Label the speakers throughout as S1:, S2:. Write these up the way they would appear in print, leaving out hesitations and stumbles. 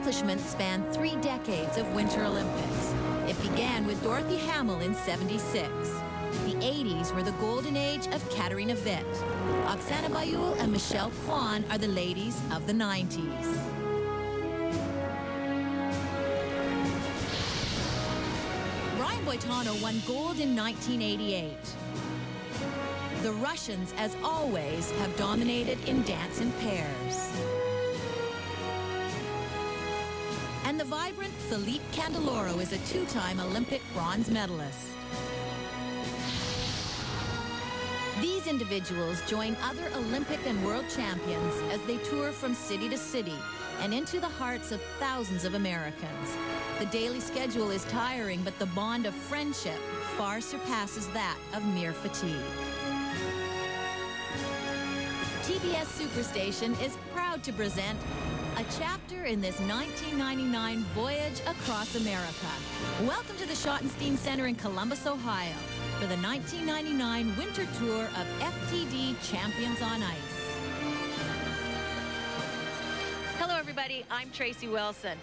S1: accomplishments span 3 decades of Winter Olympics. It began with Dorothy Hamill in '76. The 80s were the golden age of Katarina Witt. Oksana Baiul and Michelle Kwan are the ladies of the 90s. Brian Boitano won gold in 1988. The Russians, as always, have dominated in dance in pairs. And the vibrant Filipe Candeloro is a 2-time Olympic bronze medalist. These individuals join other Olympic and world champions as they tour from city to city and into the hearts of thousands of Americans. The daily schedule is tiring, but the bond of friendship far surpasses that of mere fatigue. TBS Superstation is proud to present a chapter in this 1999 voyage across America. Welcome to the Schottenstein Center in Columbus, Ohio, for the 1999 winter tour of FTD Champions on Ice. Hello, everybody. I'm Tracy Wilson.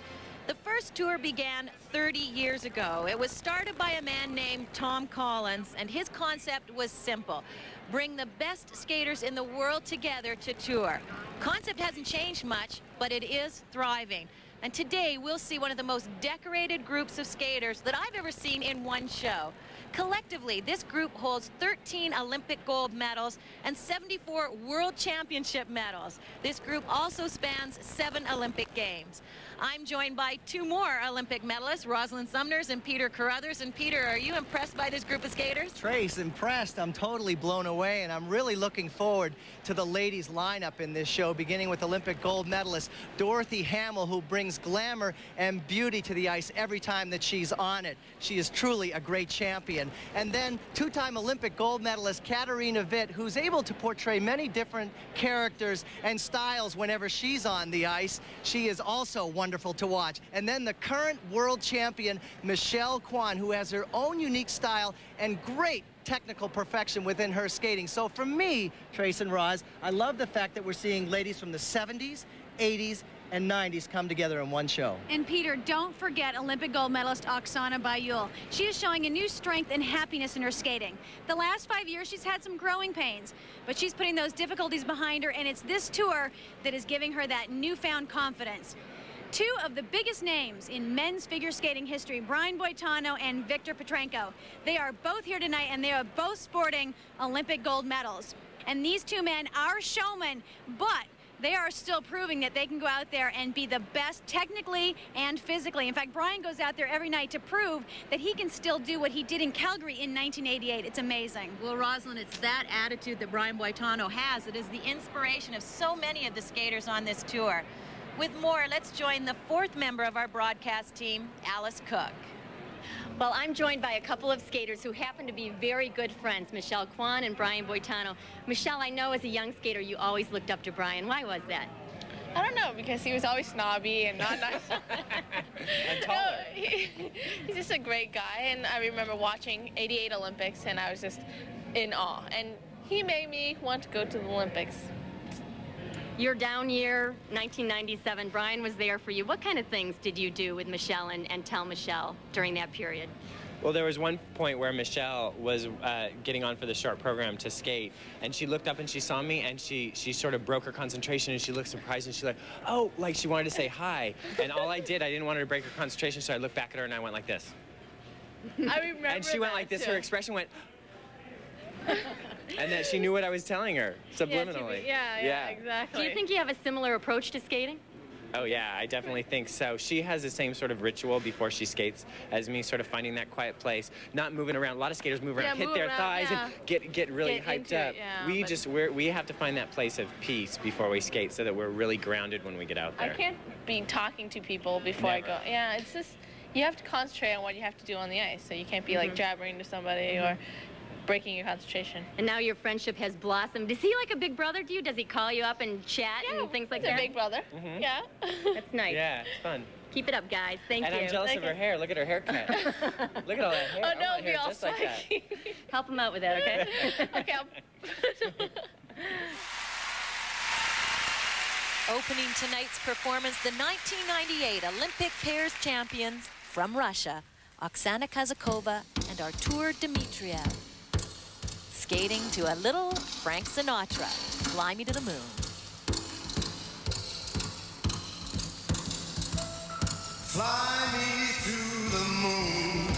S1: The first tour began 30 years ago. It was started by a man named Tom Collins, and his concept was simple: bring the best skaters in the world together to tour. Concept hasn't changed much, but it is thriving. And today we'll see one of the most decorated groups of skaters that I've ever seen in one show. Collectively, this group holds 13 Olympic gold medals and 74 World Championship medals. This group also spans 7 Olympic Games. I'm joined by 2 more Olympic medalists, Rosalind Sumners and Peter Carruthers. And Peter, are you impressed by this group of skaters?
S2: Trace, impressed. I'm totally blown away, and I'm really looking forward to the ladies' lineup in this show, beginning with Olympic gold medalist Dorothy Hamill, who brings glamour and beauty to the ice every time that she's on it. She is truly a great champion. And then 2-time Olympic gold medalist Katarina Witt, who's able to portray many different characters and styles whenever she's on the ice. She is also wonderful to watch. And then the current world champion Michelle Kwan, who has her own unique style and great technical perfection within her skating. So for me, Trace and Roz, I love the fact that we're seeing ladies from the 70s, 80s, and 90s come together in one show.
S3: And Peter, don't forget Olympic gold medalist Oksana Baiul. She is showing a new strength and happiness in her skating. The last 5 years, she's had some growing pains, but she's putting those difficulties behind her, and it's this tour that is giving her that newfound confidence. 2 of the biggest names in men's figure skating history, Brian Boitano and Victor Petrenko. They are both here tonight, and they are both sporting Olympic gold medals. And these 2 men are showmen, but they are still proving that they can go out there and be the best technically and physically. In fact, Brian goes out there every night to prove that he can still do what he did in Calgary in 1988. It's amazing.
S1: Well, Rosalind, it's that attitude that Brian Boitano has that is the inspiration of so many of the skaters on this tour. With more, let's join the 4th member of our broadcast team, Alice Cook.
S4: Well, I'm joined by a couple of skaters who happen to be very good friends, Michelle Kwan and Brian Boitano. Michelle, I know as a young skater you always looked up to Brian. Why was that?
S5: I don't know, because he was always snobby and not nice.
S2: And taller.
S5: No, he's just a great guy, and I remember watching '88 Olympics, and I was just in awe. And he made me want to go to the Olympics.
S4: Your down year, 1997, Brian was there for you. What kind of things did you do with Michelle and tell Michelle during that period?
S6: Well, there was one point where Michelle was getting on for the short program to skate, and she looked up and she saw me, and she sort of broke her concentration, and she looked surprised, and she's like, oh, like she wanted to say hi. And all I did, I didn't want her to break her concentration, so I looked back at her and I went like this.
S5: I remember.
S6: And she went like this,
S5: too.
S6: her expression went, and then she knew what I was telling her, subliminally.
S5: Yeah, exactly.
S4: Do you think you have a similar approach to skating?
S6: Oh yeah, I definitely think so. She has the same sort of ritual before she skates as me, sort of finding that quiet place, not moving around. A lot of skaters move around, hit their thighs, and get really hyped up. We have to find that place of peace before we skate, so that we're really grounded when we get out there.
S5: I can't be talking to people before I go. Yeah, it's just, you have to concentrate on what you have to do on the ice, so you can't be like jabbering to somebody or breaking your concentration.
S4: And now your friendship has blossomed. Is he like a big brother to you? Does he call you up and chat and things like that?
S5: He's a big brother. Yeah.
S4: That's nice.
S6: Yeah, it's fun.
S4: Keep it up, guys. Thank you.
S6: And I'm jealous of her hair. Look at her haircut. Look at all that hair.
S5: Oh, no,
S6: I want hair
S5: all
S6: just like that.
S4: Help him out with that, okay?
S5: Okay,
S1: Opening tonight's performance, the 1998 Olympic pairs champions from Russia, Oksana Kazakova and Artur Dmitriev. Skating to a little Frank Sinatra, Fly Me to the Moon.
S7: Fly me to the moon,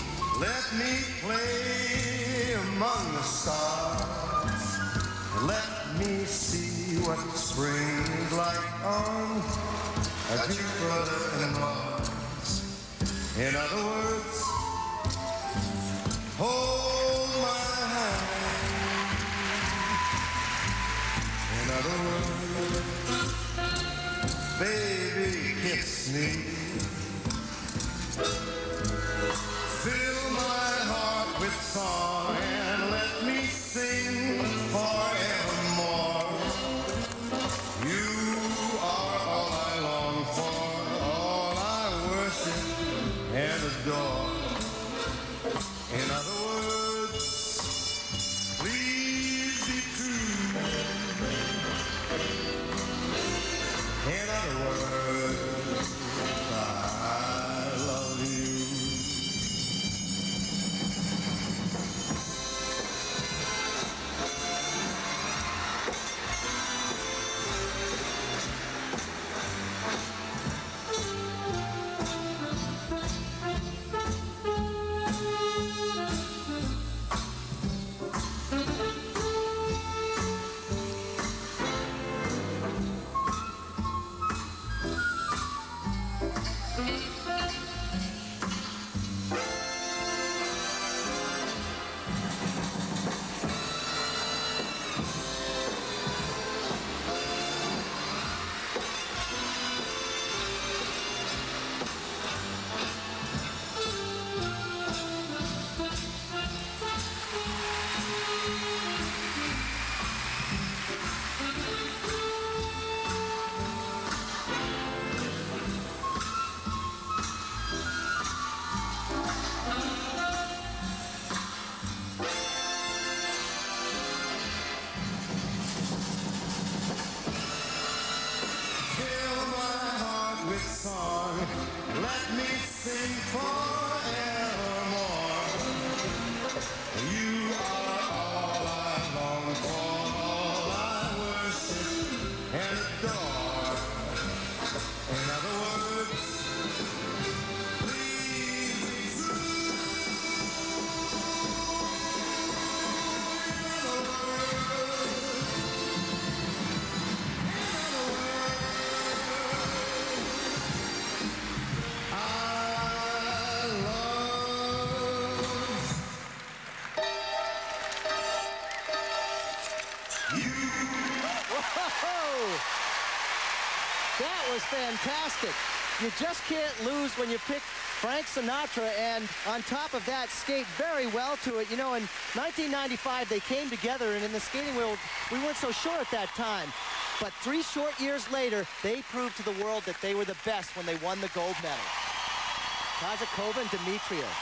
S7: let me play among the stars. Let me see what spring is like on Jupiter and Mars. In other words, hold my hand. In other words, baby, kiss me. Fill my heart with song and let me sing forevermore. You are all I long for, all I worship and adore. In other words, please be true. In other words, I love you. Let me sing forevermore. You are all I long for, all I worship and adore. In other words, please be true. In other words,
S2: That was fantastic. You just can't lose when you pick Frank Sinatra, and on top of that, skate very well to it. You know, in 1995, they came together, and in the skating world, we weren't so sure at that time. But 3 short years later, they proved to the world that they were the best when they won the gold medal. Kazakova and Dmitriev.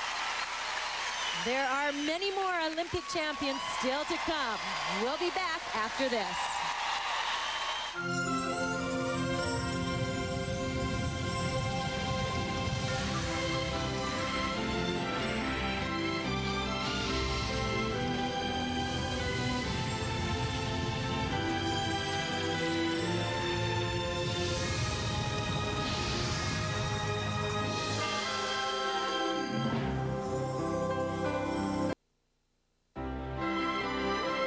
S1: There are many more Olympic champions still to come. We'll be back after this.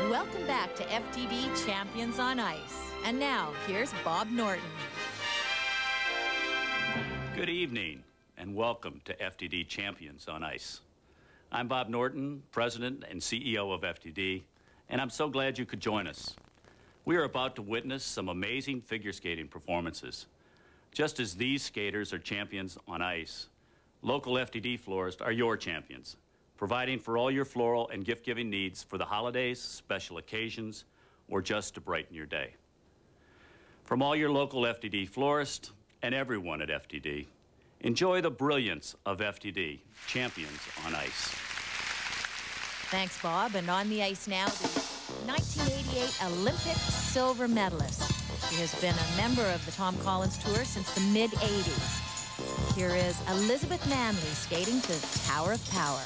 S1: Welcome back to FTD Champions on Ice. And now, here's Bob Norton.
S8: Good evening, and welcome to FTD Champions on Ice. I'm Bob Norton, President and CEO of FTD, and I'm so glad you could join us. We are about to witness some amazing figure skating performances. Just as these skaters are champions on ice, local FTD florists are your champions, providing for all your floral and gift-giving needs for the holidays, special occasions, or just to brighten your day. From all your local FTD florists and everyone at FTD, enjoy the brilliance of FTD, Champions on Ice.
S1: Thanks, Bob. And on the ice now, the 1988 Olympic silver medalist, She has been a member of the Tom Collins Tour since the mid-'80s. Here is Elizabeth Manley skating to Tower of Power.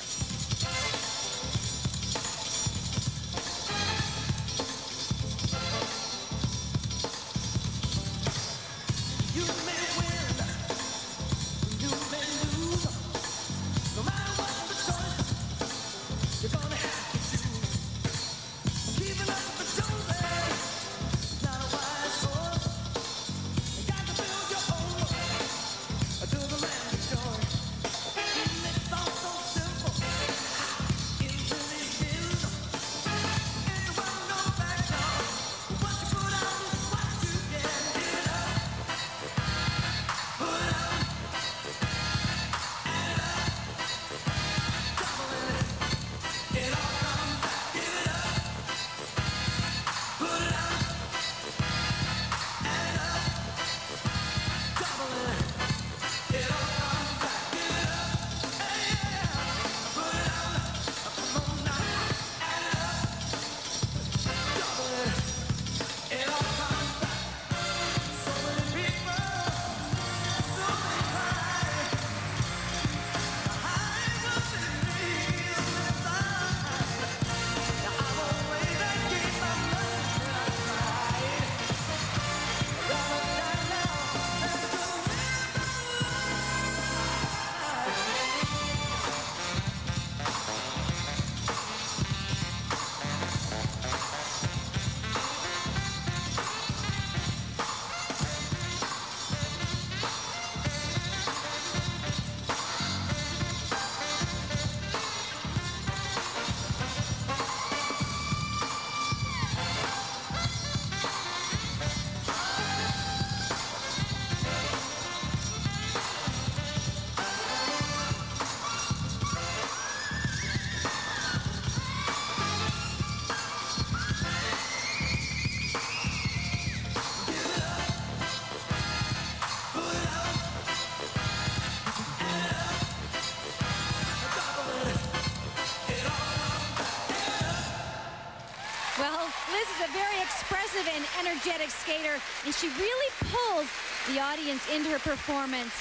S3: And energetic skater, and she really pulls the audience into her performance.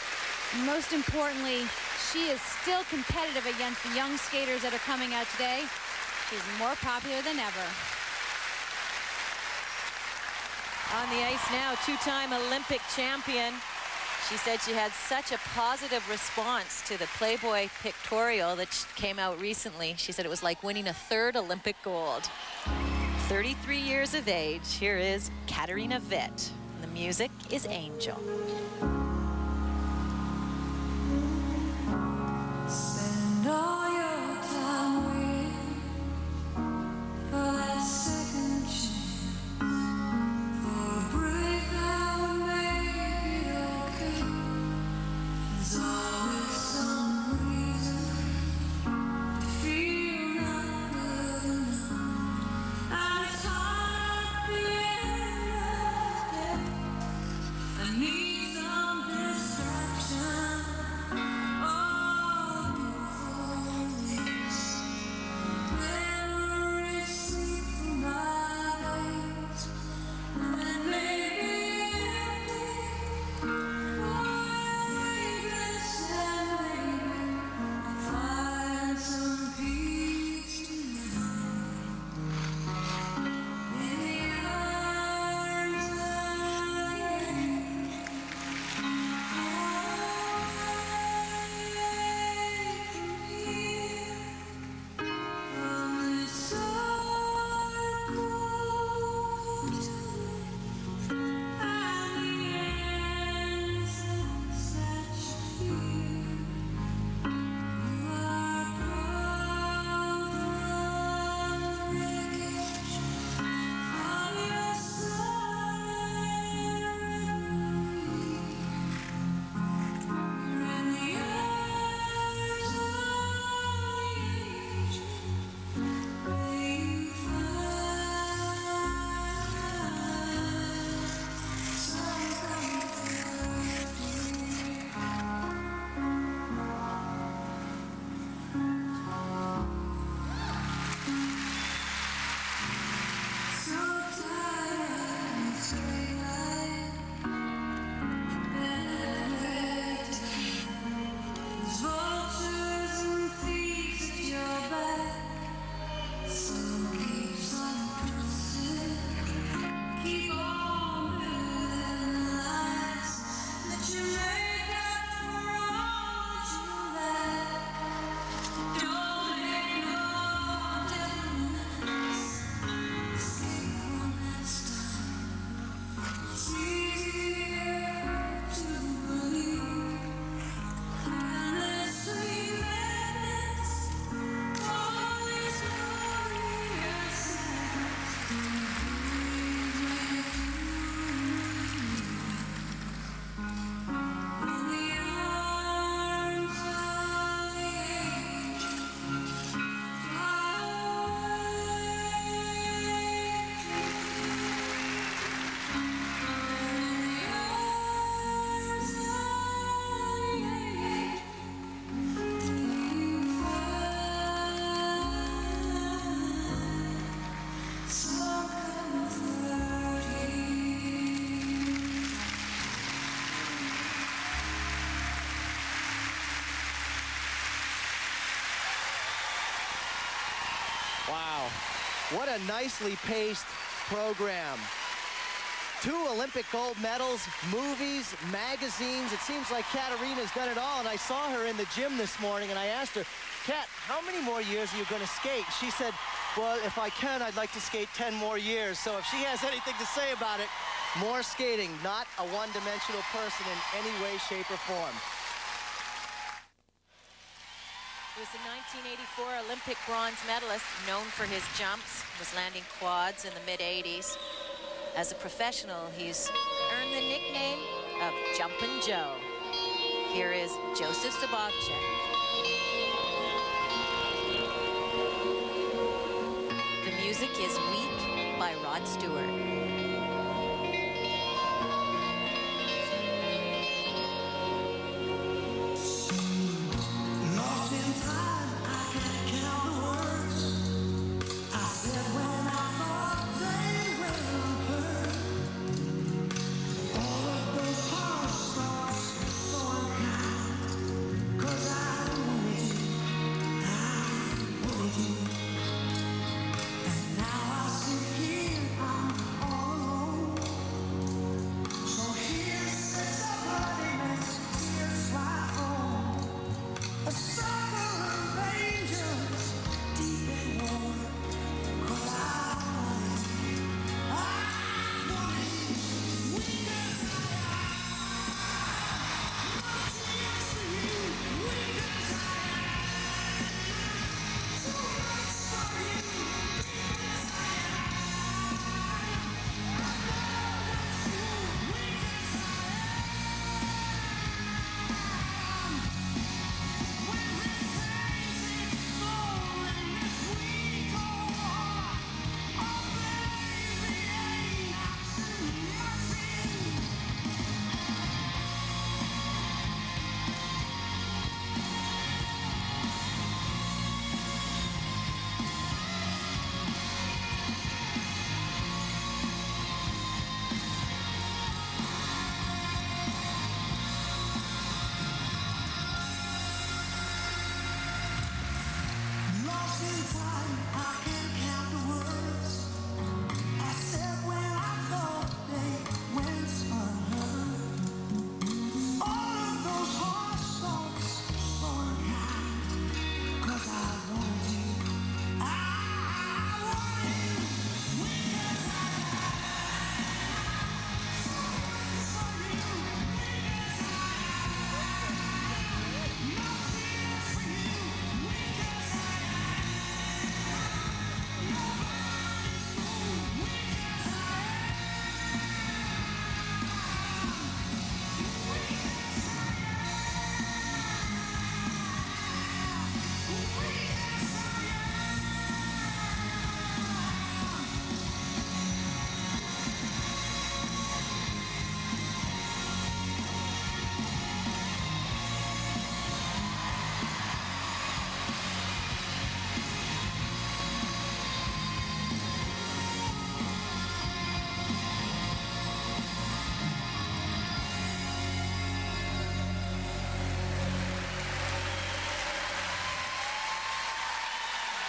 S3: And most importantly, she is still competitive against the young skaters that are coming out today. She's more popular than ever.
S1: On the ice now, two-time Olympic champion. She said she had such a positive response to the Playboy pictorial that came out recently. She said it was like winning a third Olympic gold. 33 years of age, here is Katarina Witt. The music is Angel.
S9: Spend all your time waiting for that second chance, for a break that would make it okay. There's always some reason to feel not good enough. And it's hard at the end of the day. I need some
S2: What a nicely paced program. 2 Olympic gold medals, movies, magazines. It seems like Katarina's done it all, and I saw her in the gym this morning, and I asked her, Kat, how many more years are you going to skate? She said, well, if I can, I'd like to skate 10 more years. So if she has anything to say about it, more skating, not a one-dimensional person in any way, shape, or form.
S1: He was a 1984 Olympic bronze medalist, known for his jumps, was landing quads in the mid-80s. As a professional, he's earned the nickname of Jumpin' Joe. Here is Joseph Zabovchuk. The music is Weak by Rod Stewart.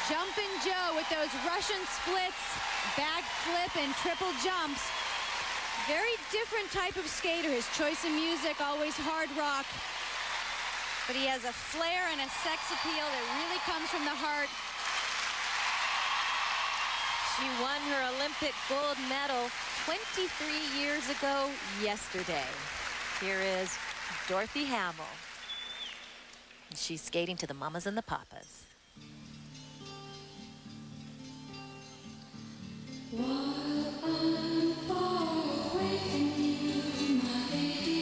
S3: Jumpin' Joe with those Russian splits, back flip, and triple jumps. Very different type of skater. His choice in music, always hard rock. But he has a flair and a sex appeal that really comes from the heart.
S1: She won her Olympic gold medal 23 years ago yesterday. Here is Dorothy Hamill. She's skating to the Mamas and the Papas.
S9: While I'm far away from you, my baby,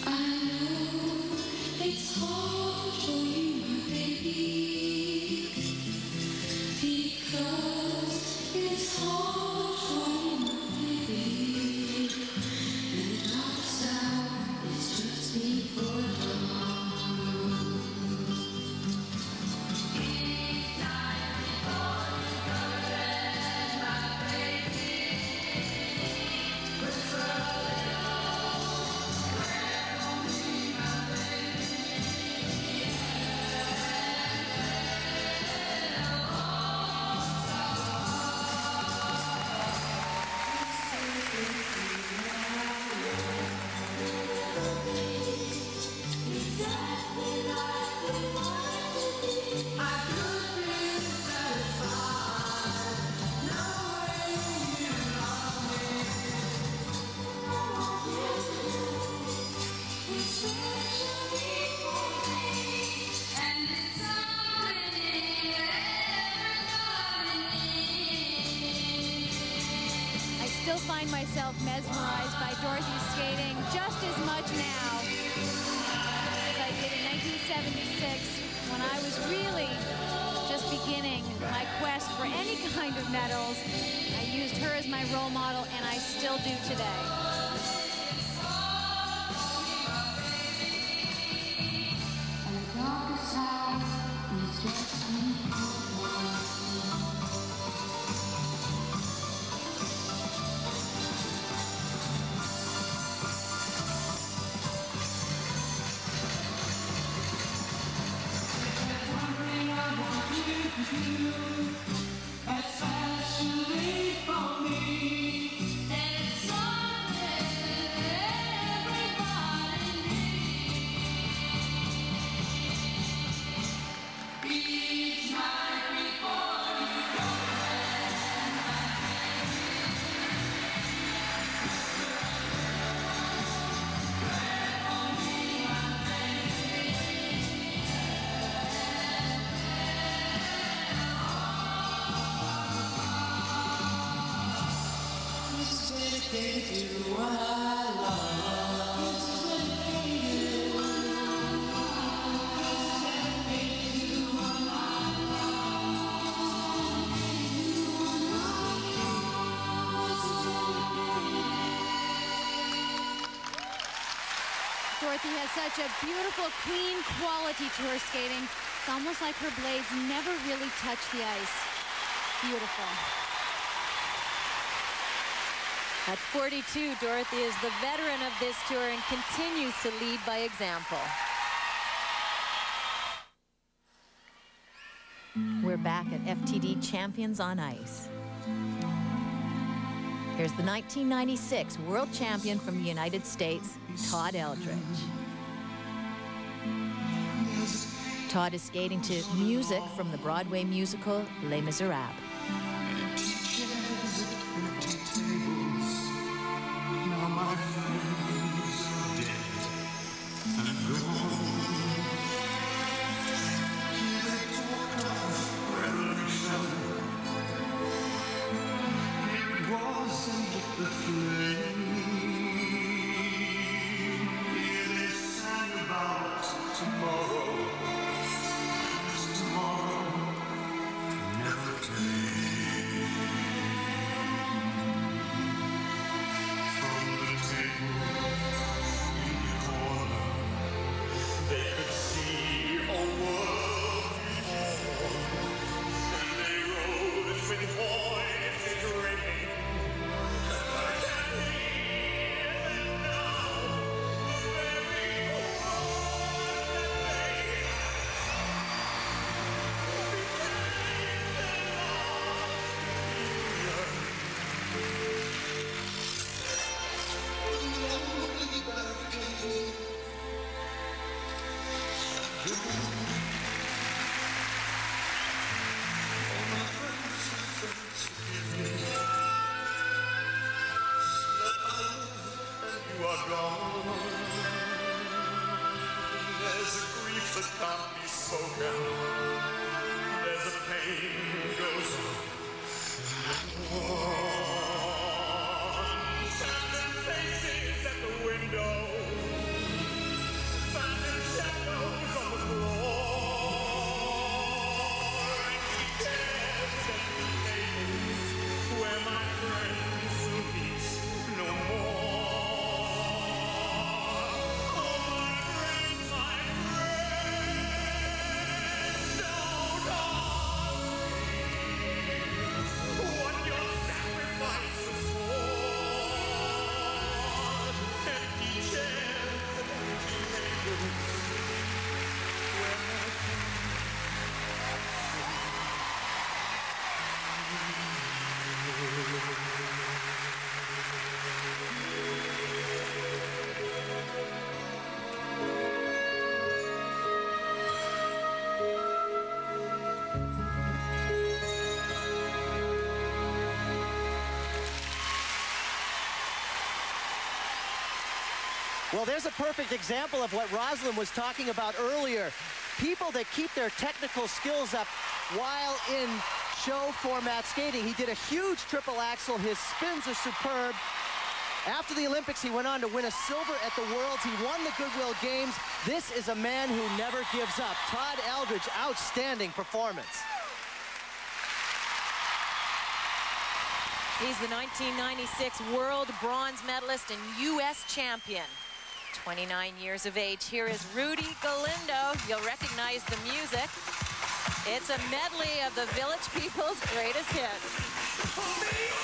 S9: I know it's hard for you, my baby, because it's hard for you, my baby, and it knocks out, it's just before dawn.
S3: find myself mesmerized by Dorothy's skating just as much now as I did in 1976 when I was really just beginning my quest for any kind of medals. I used her as my role model, and I still do today. Dorothy has such a beautiful, clean quality to her skating. It's almost like her blades never really touch the ice. Beautiful.
S1: At 42, Dorothy is the veteran of this tour and continues to lead by example. We're back at FTD Champions on Ice. Here's the 1996 world champion from the United States, Todd Eldredge. Todd is skating to music from the Broadway musical Les Miserables.
S2: Well, there's a perfect example of what Rosalind was talking about earlier. People that keep their technical skills up while in show format skating. He did a huge triple axel. His spins are superb. After the Olympics, he went on to win a silver at the Worlds. He won the Goodwill Games. This is a man who never gives up. Todd Eldredge, outstanding performance.
S1: He's the 1996 world bronze medalist and U.S. champion. 29 years of age. Here is Rudy Galindo. You'll recognize the music. It's a medley of the Village People's greatest hits.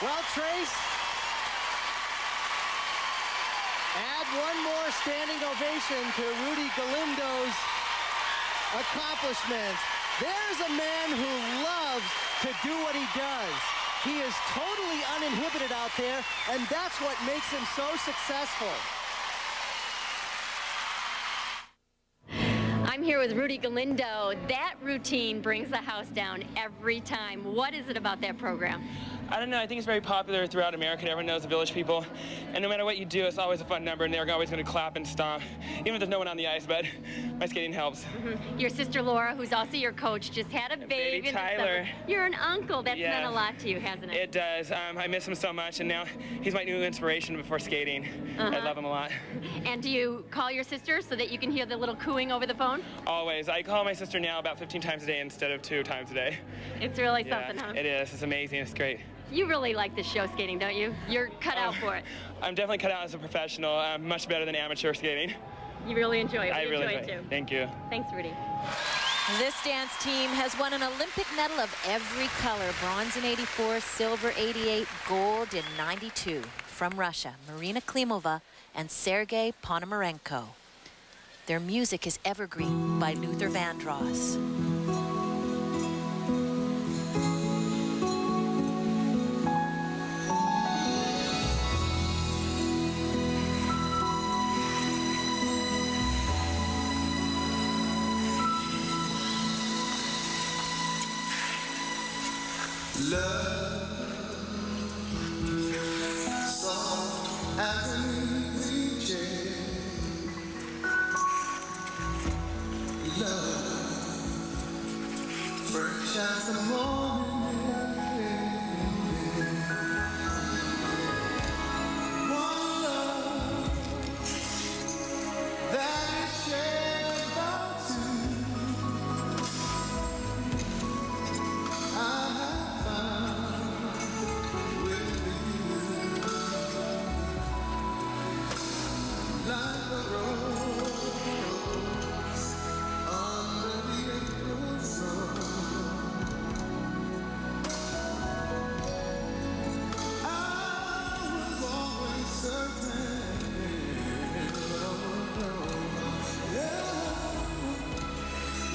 S2: Well, Trace, add one more standing ovation to Rudy Galindo's accomplishments. There's a man who loves to do what he does. He is totally uninhibited out there, and that's what makes him so successful.
S4: I'm here with Rudy Galindo. That routine brings the house down every time. What is it about that program?
S10: I don't know, I think it's very popular throughout America. Everyone knows the Village People. And no matter what you do, it's always a fun number, and they're always going to clap and stomp, even if there's no one on the ice, but my skating helps.
S4: Your sister Laura, who's also your coach, just had a baby.
S10: Tyler.
S4: You're an uncle. That's meant a lot to you, hasn't it?
S10: It does. I miss him so much, and now he's my new inspiration before skating. I love him a lot.
S4: And do you call your sister so that you can hear the little cooing over the phone?
S10: Always. I call my sister now about 15 times a day instead of 2 times a day.
S4: It's really something, huh?
S10: It is. It's amazing. It's great.
S4: You really like this show skating, don't you? You're cut out for it.
S10: I'm definitely cut out as a professional. Much better than amateur skating.
S4: You really enjoy it.
S10: I really enjoy
S4: it too.
S10: Thank you.
S4: Thanks, Rudy.
S1: This dance team has won an Olympic medal of every color. Bronze in '84, silver '88, gold in '92. From Russia, Marina Klimova and Sergei Ponomarenko. Their music is Evergreen by Luther Vandross.
S7: soft as an evening chair. Love, fresh as the morning air. One love that is shared by two. I have found with you, like a rose under the April sun. I was always certain,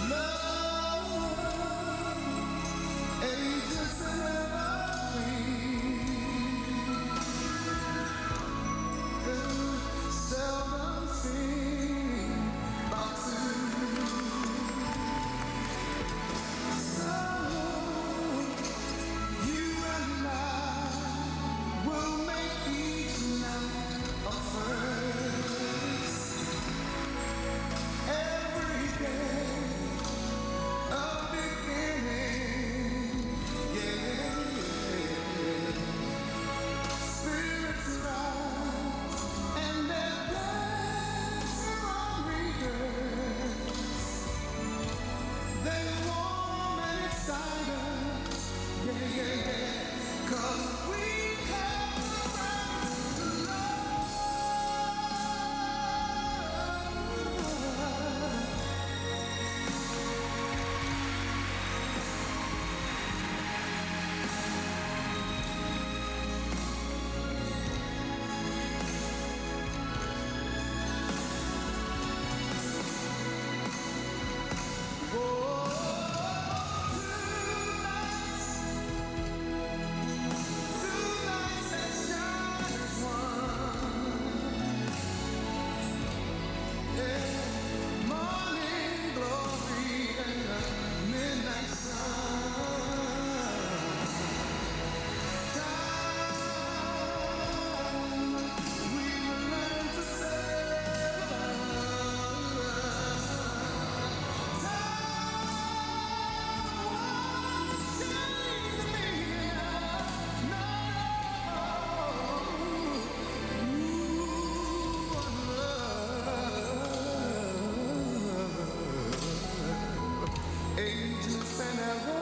S7: love, ages and evergreen, seldom seen by two. So you and I will make each night a first. Every day a beginning. Yeah. Spirits rise and their dance around readers. They warm and excite us. Yeah, yeah, yeah. 'Cause we have the right to love. Tonight's that shine as one. Yeah. Morning glory and the midnight sun. Time we will learn to sail. Ages and ever.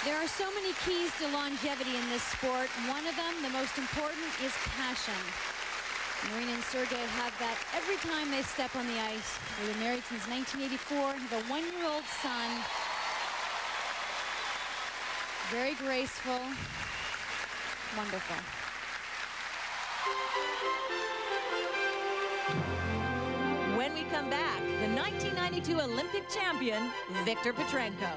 S3: There are so many keys to longevity in this sport. One of them, the most important, is passion. Marina and Sergei have that every time they step on the ice. They've been married since 1984, have a one-year-old son. Very graceful. Wonderful.
S1: When we come back, the 1992 Olympic champion, Victor Petrenko.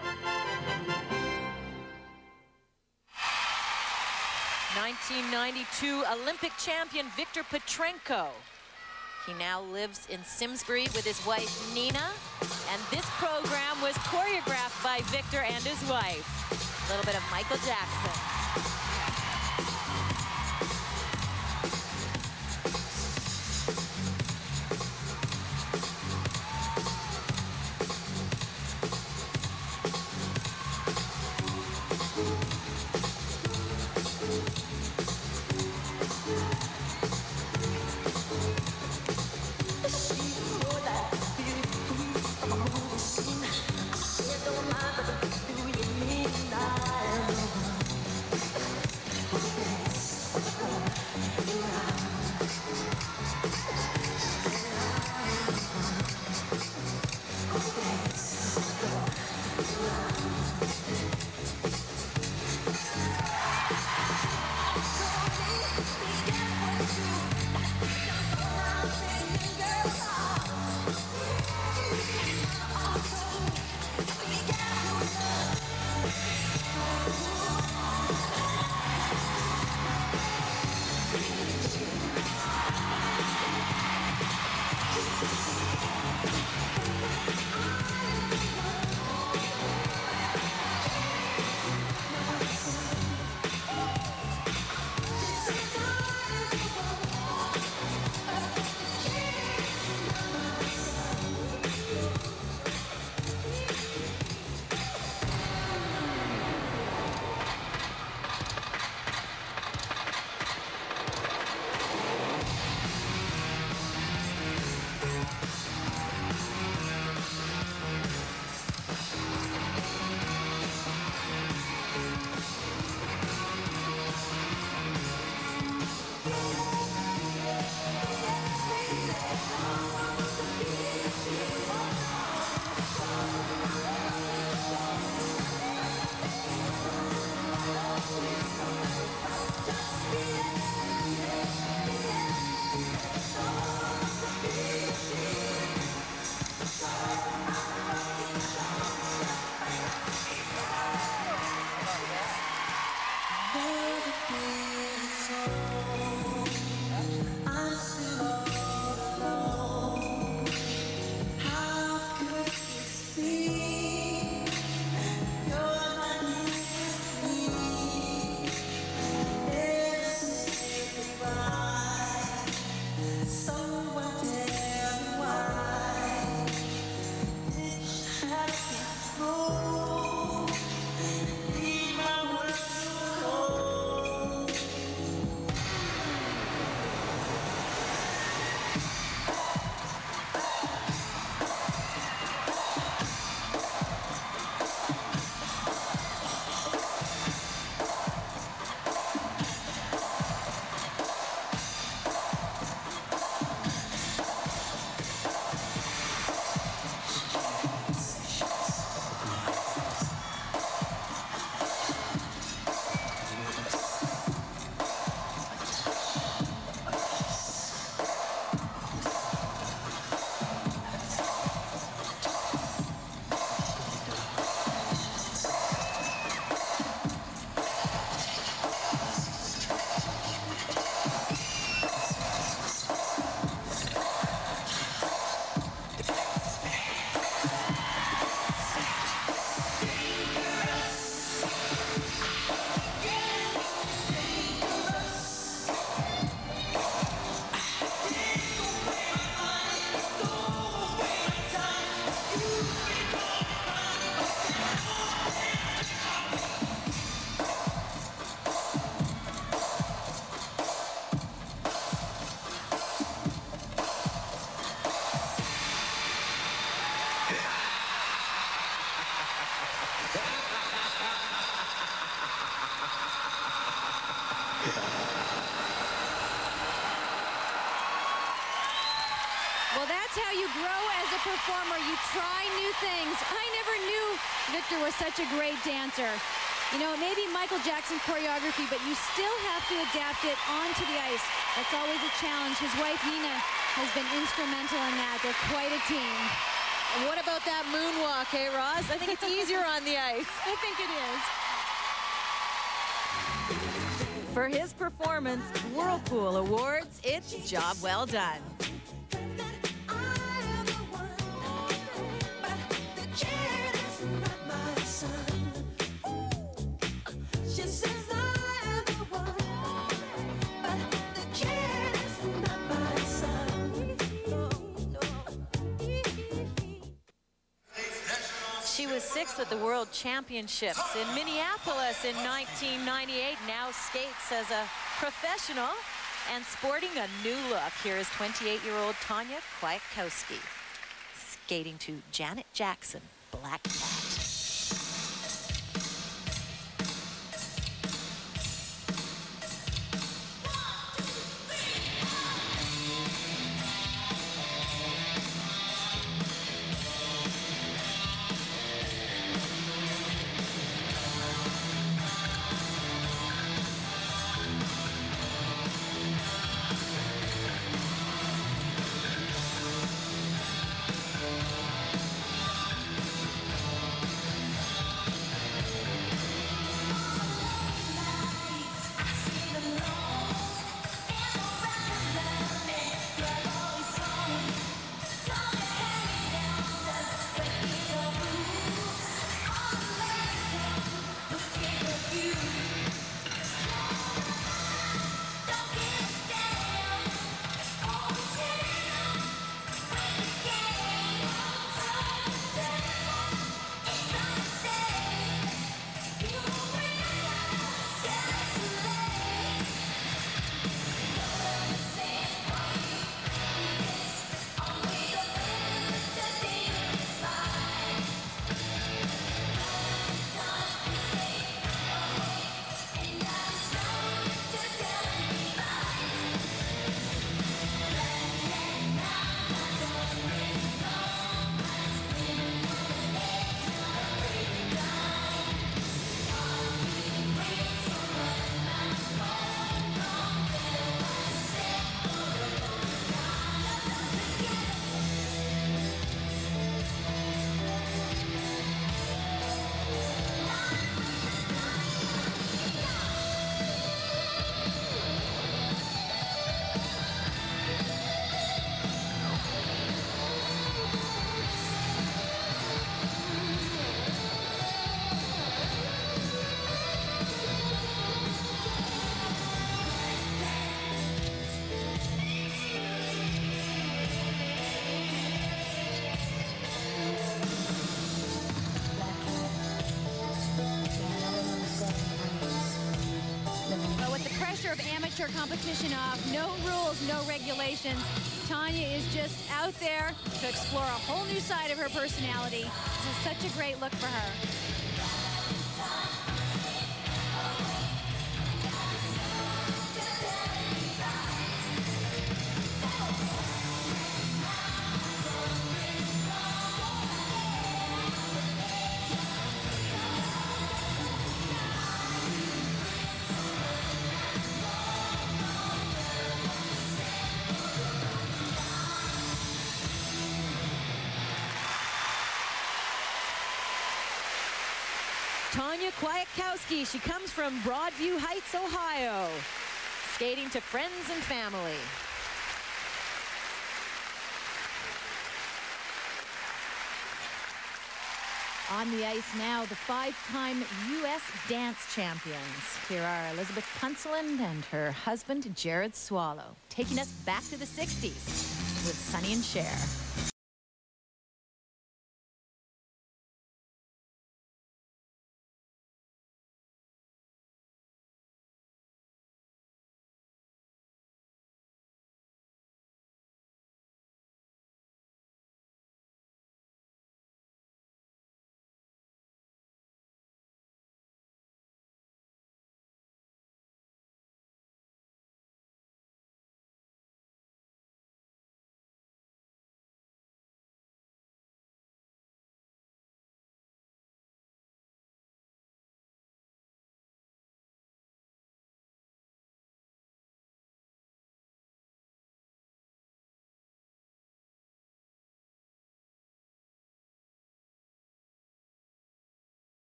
S1: 1992 Olympic champion Victor Petrenko. He now lives in Simsbury with his wife Nina, and this program was choreographed by Victor and his wife. A little bit of Michael Jackson.
S9: Don't mind, but do you mean I
S3: performer. You try new things. I never knew Victor was such a great dancer. You know, maybe Michael Jackson choreography, but you still have to adapt it onto the ice. That's always a challenge. His wife, Nina, has been instrumental in that. They're quite a team.
S1: And what about that moonwalk, eh, Roz? I think it's easier on the ice.
S3: I think it is.
S1: For his performance, Whirlpool awards it Job Well Done. She was 6th at the World Championships in Minneapolis in 1998. Now skates as a professional and sporting a new look. Here is 28-year-old Tanya Kwiatkowski skating to Janet Jackson, Black Cat.
S3: Of amateur competition off, no rules, no regulations. Tanya is just out there to explore a whole new side of her personality. This is such a great look for her.
S1: Tanya Kwiatkowski, she comes from Broadview Heights, Ohio, skating to friends and family. On the ice now, the 5-time U.S. dance champions. Here are Elizabeth Punseland and her husband, Jared Swallow, taking us back to the 60s with Sonny and Cher.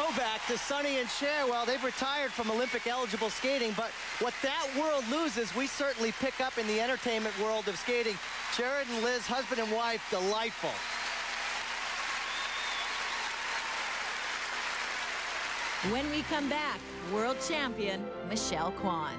S2: throwback to Sonny and Cher. Well, they've retired from Olympic-eligible skating, but what that world loses, we certainly pick up in the entertainment world of skating. Jared and Liz, husband and wife, delightful.
S1: When we come back, world champion Michelle Kwan.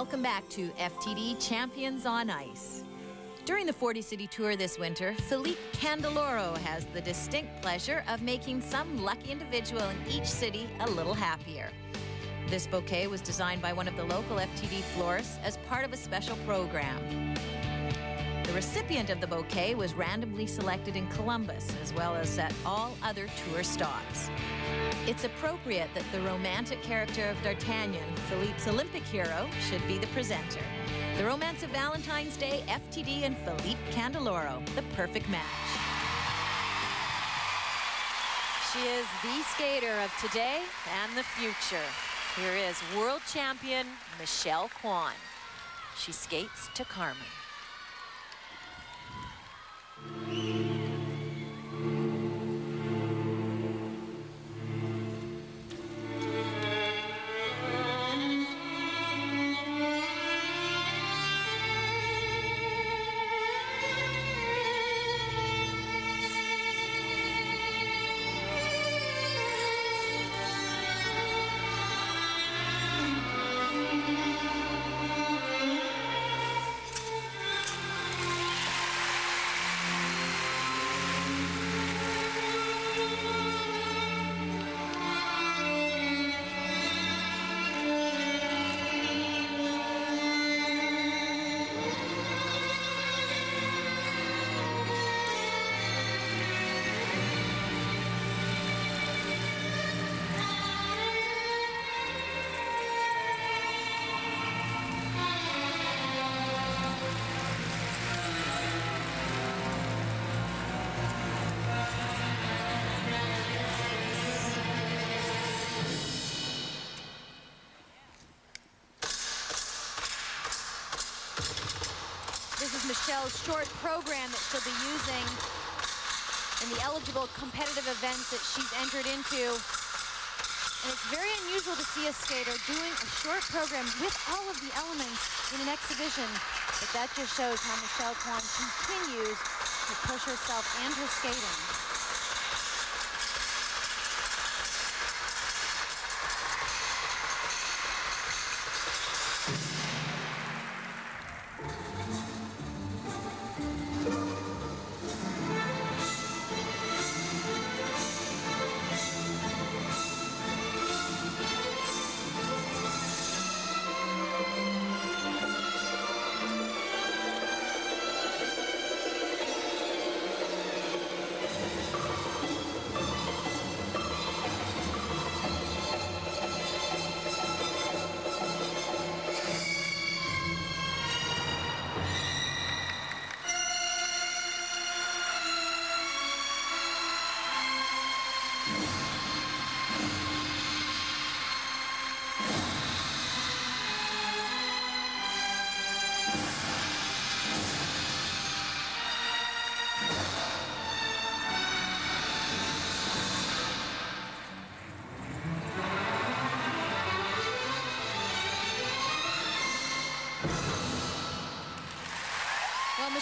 S1: Welcome back to FTD Champions on Ice. During the 40 City Tour this winter, Philippe Candeloro has the distinct pleasure of making some lucky individual in each city a little happier. This bouquet was designed by one of the local FTD florists as part of a special program. The recipient of the bouquet was randomly selected in Columbus, as well as at all other tour stops. It's appropriate that the romantic character of D'Artagnan, Philippe's Olympic hero, should be the presenter. The Romance of Valentine's Day, FTD and Philippe Candeloro, the perfect match. She is the skater of today and the future. Here is world champion Michelle Kwan. She skates to Carmen.
S3: Michelle's short program that she'll be using in the eligible competitive events that she's entered into. And it's very unusual to see a skater doing a short program with all of the elements in an exhibition. But that just shows how Michelle Kwan continues to push herself and her skating.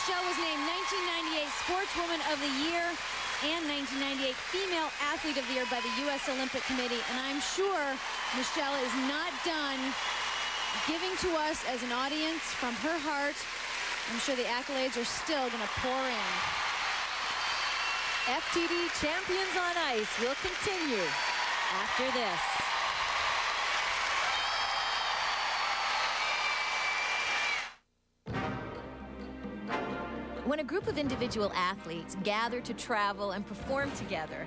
S3: Michelle was named 1998 Sportswoman of the Year and 1998 Female Athlete of the Year by the U.S. Olympic Committee. And I'm sure Michelle is not done giving to us as an audience from her heart. I'm sure the accolades are still going to pour in.
S1: FTD Champions on Ice will continue after this. When a group of individual athletes gather to travel and perform together,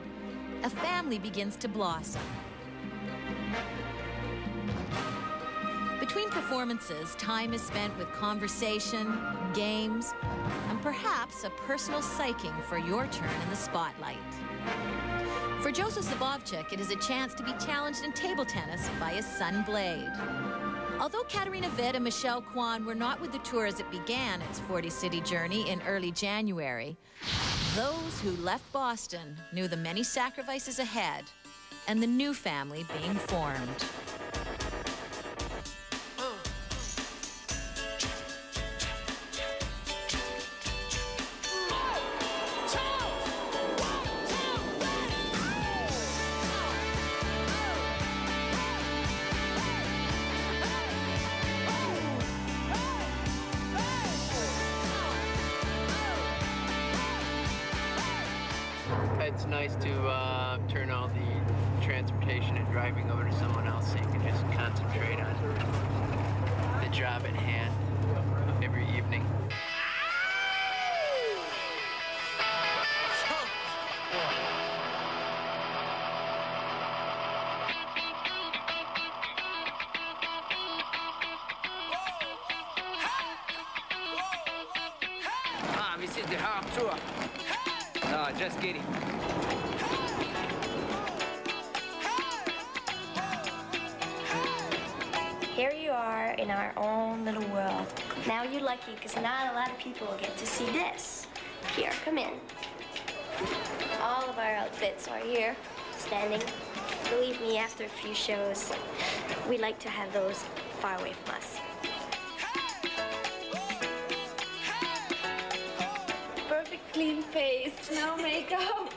S1: a family begins to blossom. Between performances, time is spent with conversation, games, and perhaps a personal psyching for your turn in the spotlight. For Joseph Zabovchuk, it is a chance to be challenged in table tennis by his son Blade. Although Katarina Witt and Michelle Kwan were not with the tour as it began its 40-city journey in early January, those who left Boston knew the many sacrifices ahead and the new family being formed.
S11: It's nice to turn all the transportation and driving over to someone else so you can just concentrate on the job at hand every evening.
S12: This is the home tour. No, just kidding.
S13: Here you are in our own little world. Now you're lucky because not a lot of people will get to see this. Here, come in. All of our outfits are here, standing. Believe me, after a few shows, we like to have those far away from us. Perfect clean face, no makeup.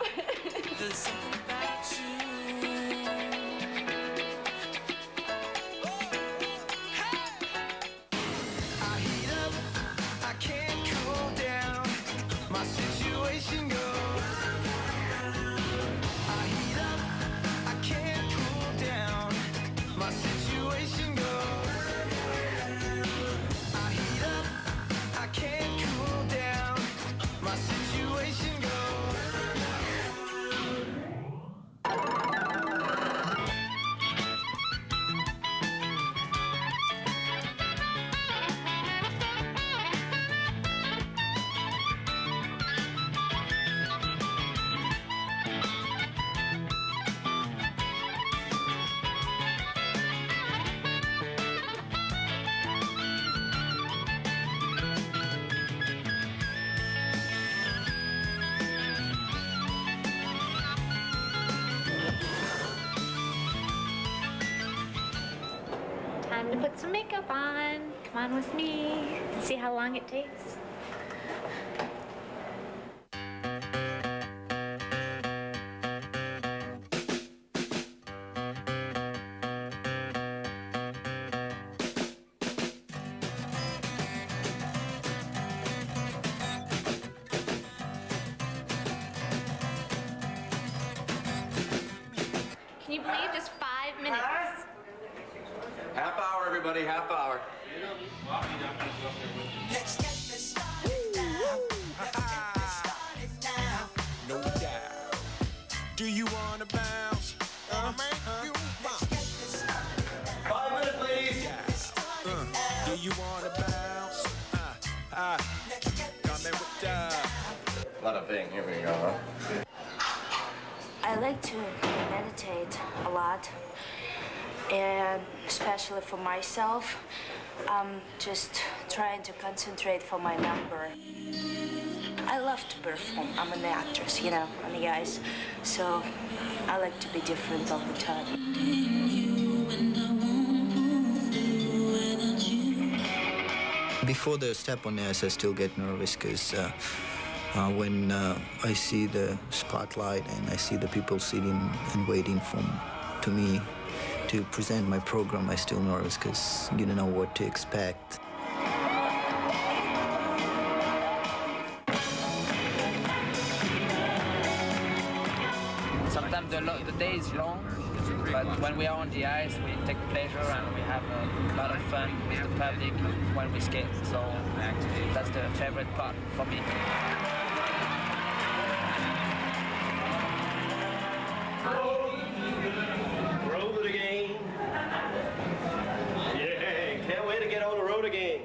S14: Time to put some makeup on. Come on with me. See how long it takes. Can you believe just 5 minutes?
S15: Half hour, everybody, half hour.
S7: Let's get this started now. Let's get this started now. No doubt. Do you wanna bounce? You bounce.
S15: 5 minutes, ladies.
S7: Do you wanna bounce? Coming with
S15: A lot of thing. Here we go, huh?
S13: I like to meditate a lot, and especially for myself, I'm just trying to concentrate for my number. I love to perform. I'm an actress, you know, on the ice, so I like to be different all the time.
S16: Before the step on the ice, I still get nervous because when I see the spotlight and I see the people sitting and waiting to me to present my program, I'm still nervous because you don't know what to expect.
S12: Sometimes the day is long, but
S17: when we are on the ice, we take pleasure and we have a lot of fun with the public when we skate. So that's the favorite part for me.
S18: Road again. Yeah, can't wait to get on the road again.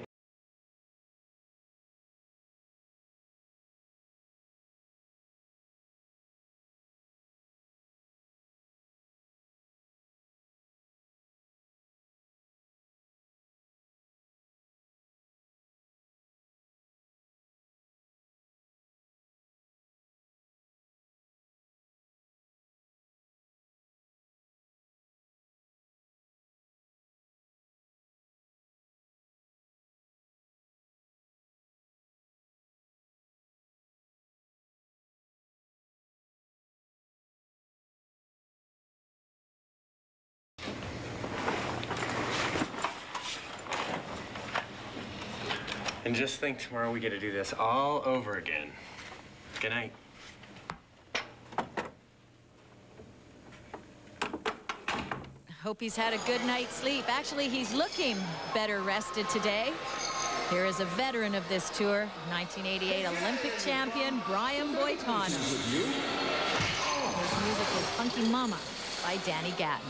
S6: And just think tomorrow we get to do this all over again. Good night.
S1: Hope he's had a good night's sleep. Actually, he's looking better rested today. Here is a veteran of this tour, 1988 Olympic champion, Brian Boitano. His music is Funky Mama by Danny Gatton.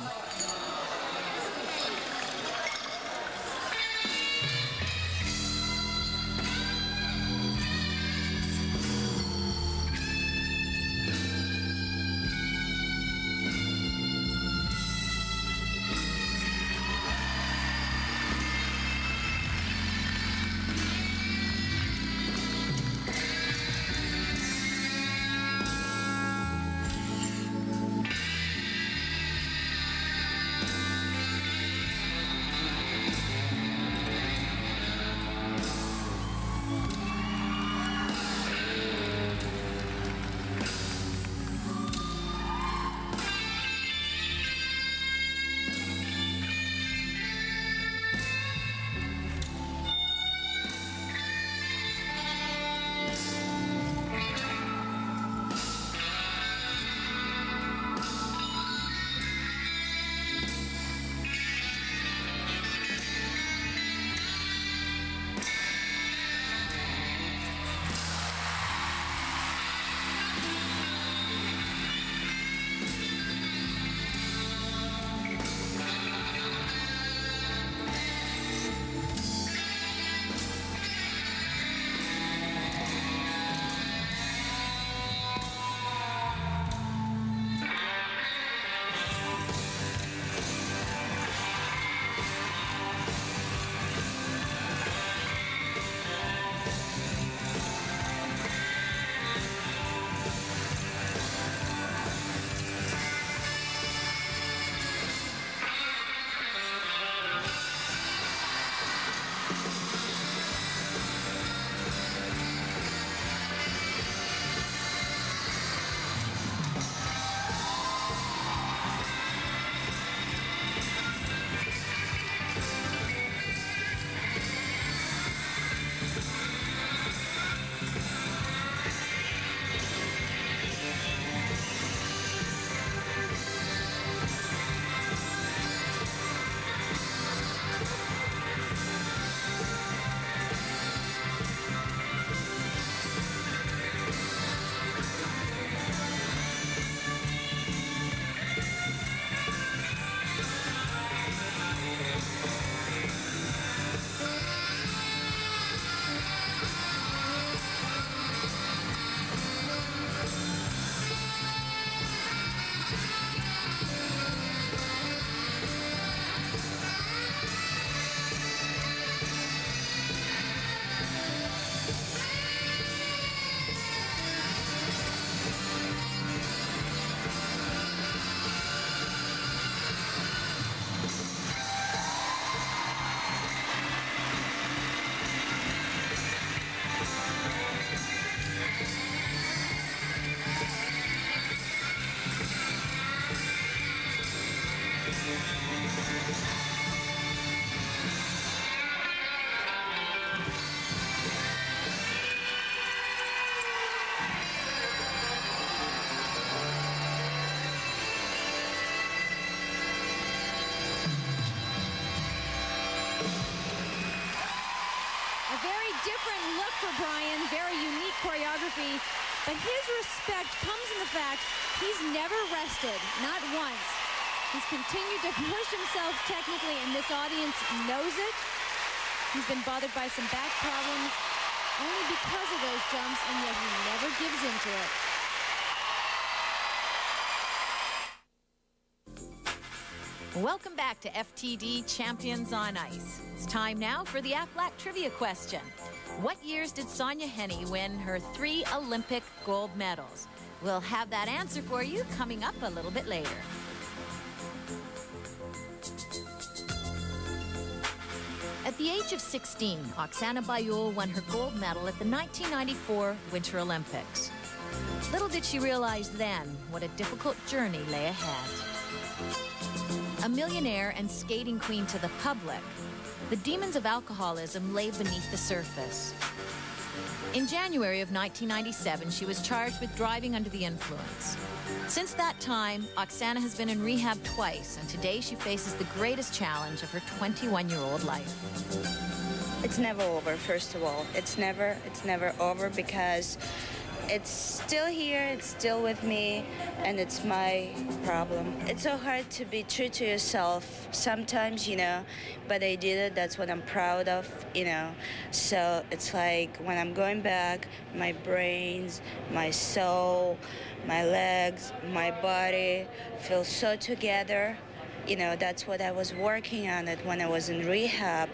S3: for Brian, very unique choreography, but his respect comes in the fact he's never rested, not once. He's continued to push himself technically, and this audience knows it. He's been bothered by some back problems only because of those jumps, and yet he never gives into it.
S1: Welcome back to FTD Champions on Ice. It's time now for the Aflac trivia question. What years did Sonja Henie win her 3 Olympic gold medals? We'll have that answer for you coming up a little bit later. At the age of 16, Oksana Baiul won her gold medal at the 1994 Winter Olympics. Little did she realize then what a difficult journey lay ahead. A millionaire and skating queen to the public, the demons of alcoholism lay beneath the surface. In January of 1997, she was charged with driving under the influence. Since that time, Oksana has been in rehab twice, and today she faces the greatest challenge of her 21-year-old life.
S13: It's never over, first of all. It's never over because it's still here, it's still with me, and it's my problem. It's so hard to be true to yourself sometimes, you know, but I did it. That's what I'm proud of, you know. So it's like when I'm going back, my brains, my soul, my legs, my body feel so together. You know, that's what I was working on it when I was in rehab.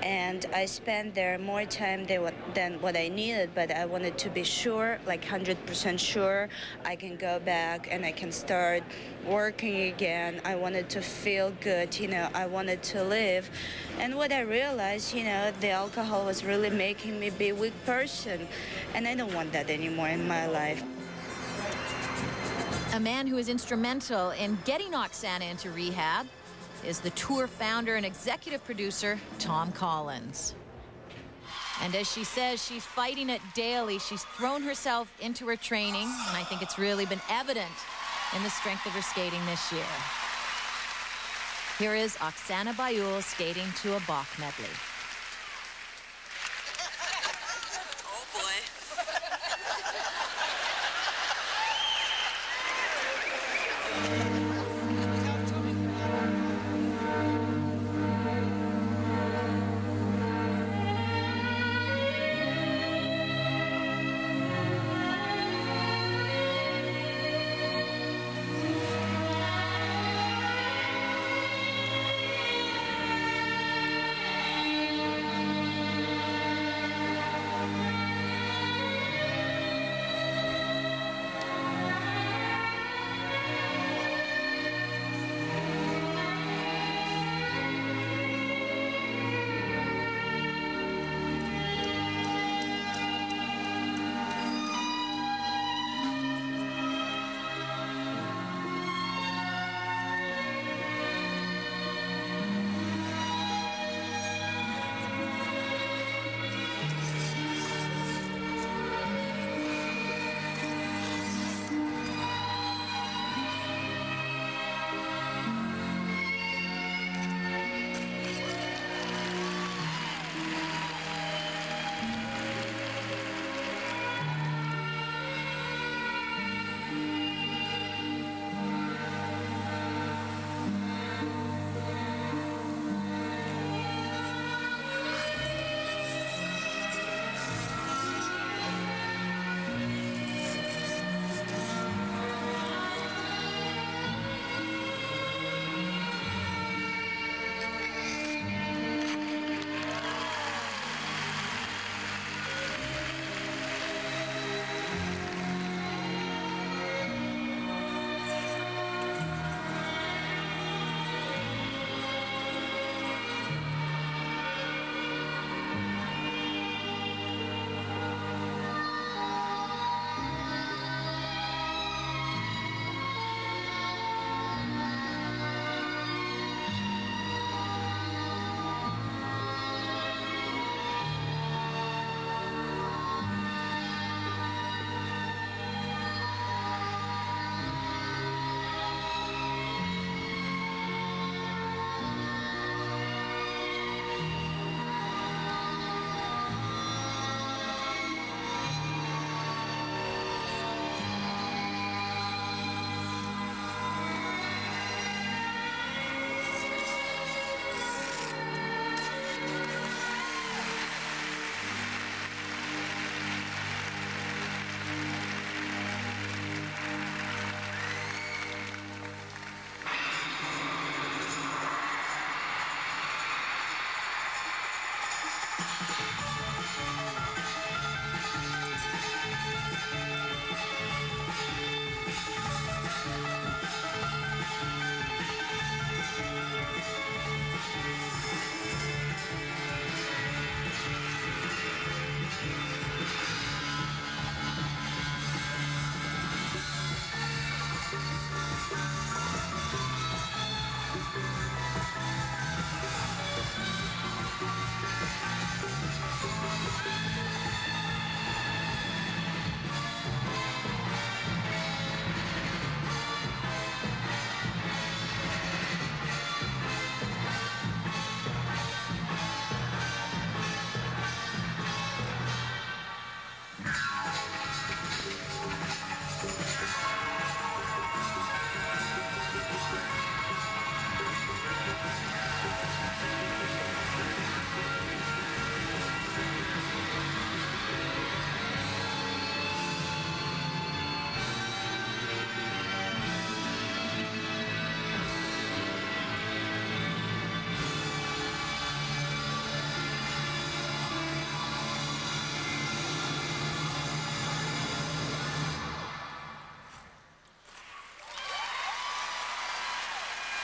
S13: And I spent there more time than what I needed, but I wanted to be sure, like 100% sure, I can go back and I can start working again. I wanted to feel good, you know, I wanted to live. And what I realized, you know, the alcohol was really making me be a weak person. And I don't want that anymore in my life.
S1: A man who is instrumental in getting Oksana into rehab is the tour founder and executive producer, Tom Collins. And as she says, she's fighting it daily. She's thrown herself into her training, and I think it's really been evident in the strength of her skating this year. Here is Oksana Baiul skating to a Bach medley.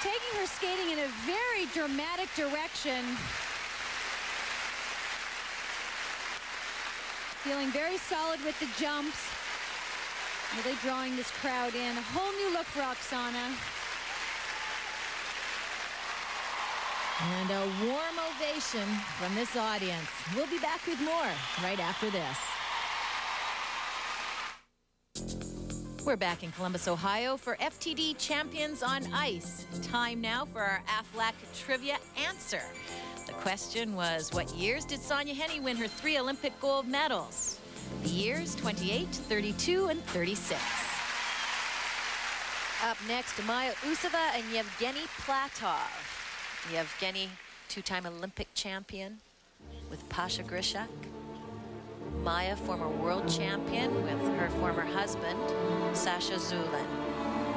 S3: Taking her skating in a very dramatic direction. Feeling very solid with the jumps. Really drawing this crowd in. A whole new look for Oksana.
S19: And a warm ovation from this audience. We'll be back with more right after this. We're back in Columbus, Ohio for FTD Champions on Ice. Time now for our AFLAC Trivia Answer. The question was, what years did Sonja Henie win her 3 Olympic gold medals? The years 28, 32, and 36.
S1: Up next, Maya Usova and Yevgeny Platov. Yevgeny, 2-time Olympic champion with Pasha Grishak. Maya, former world champion with her former husband, Sasha Zulin.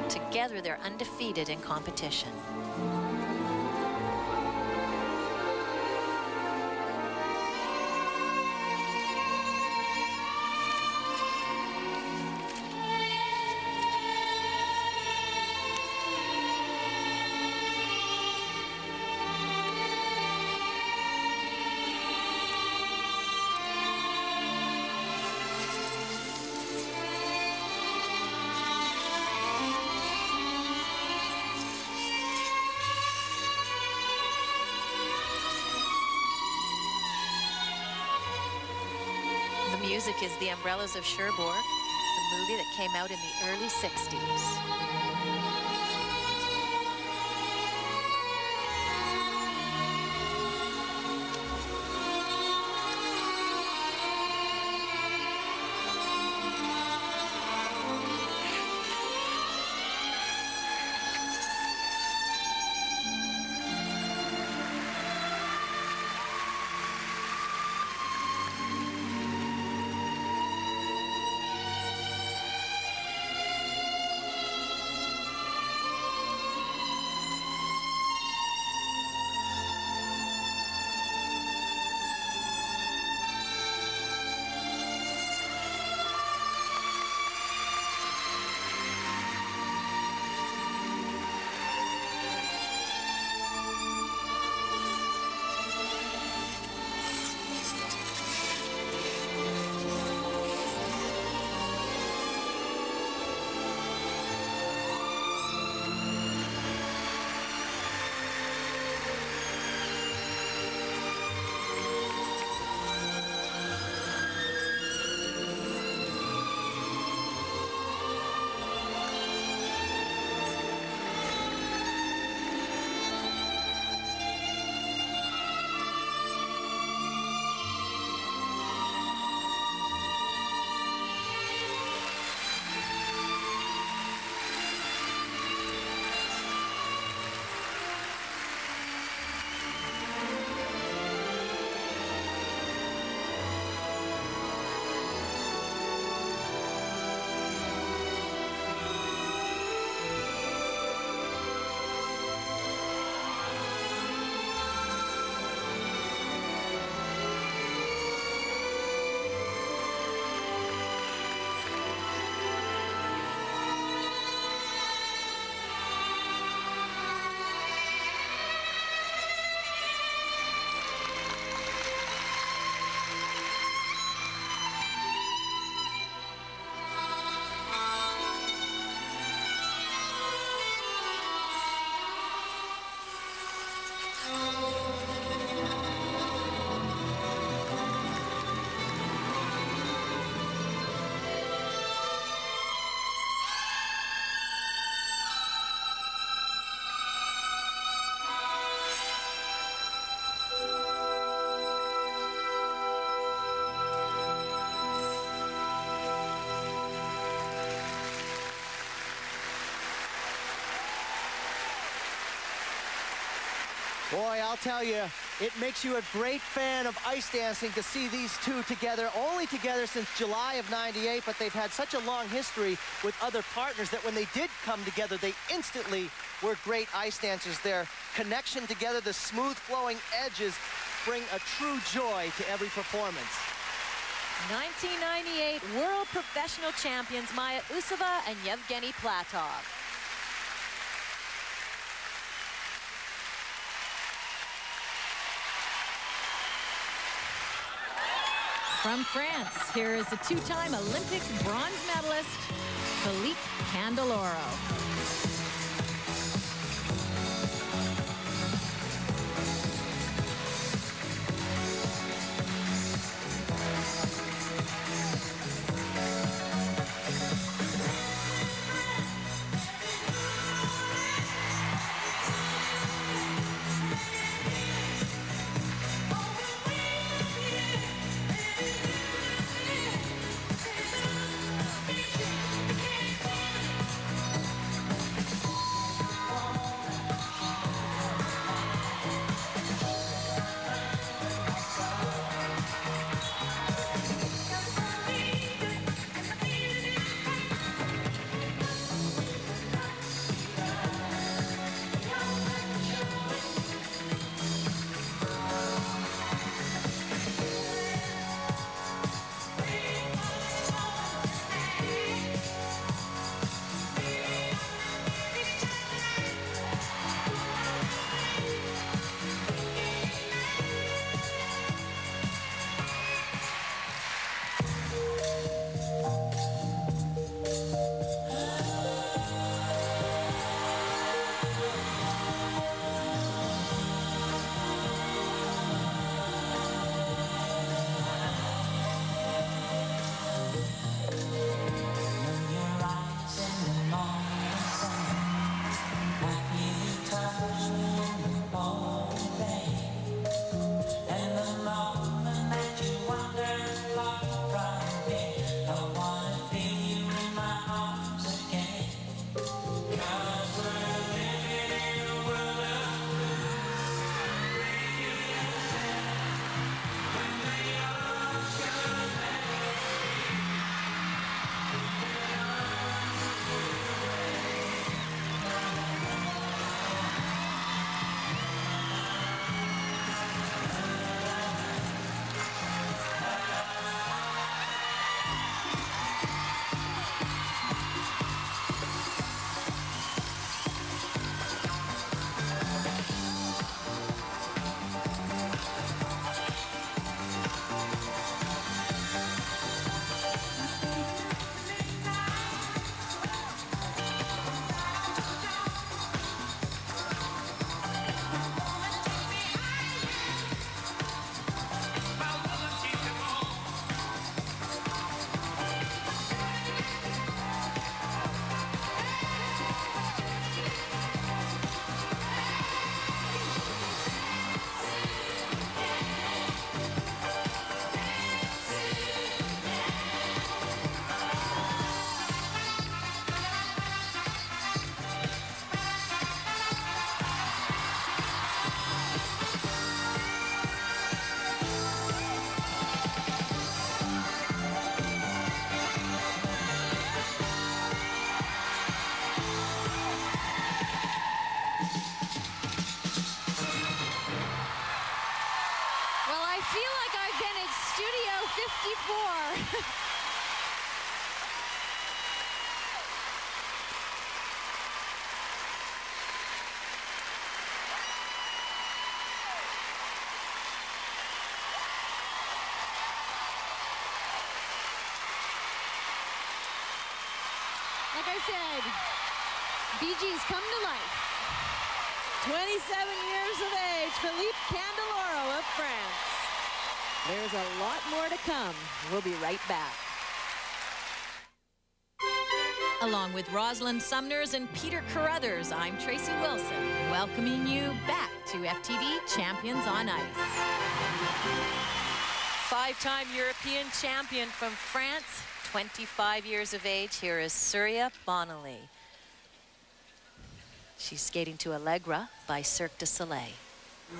S1: Together, they're undefeated in competition. Music is The Umbrellas of Cherbourg, the movie that came out in the early 60s.
S2: Boy, I'll tell you, it makes you a great fan of ice dancing to see these two together, only together since July of '98, but they've had such a long history with other partners that when they did come together, they instantly were great ice dancers. Their connection together, the smooth flowing edges, bring a true joy to every performance.
S19: 1998 World Professional Champions Maya Usova and Yevgeny Platov. From France, here is the two-time Olympic bronze medalist, Philippe Candeloro.
S3: Studio 54. Like I said, Bee Gees come to life.
S19: 27 years of age, Philippe Candeloro of France. There's a lot more to come. We'll be right back. Along with Rosalind Sumners and Peter Carruthers, I'm Tracy Wilson, welcoming you back to FTD Champions on Ice. Five-time European champion from France, 25 years of age. Here is Surya Bonali. She's skating to Allegra by Cirque du Soleil.
S3: Well,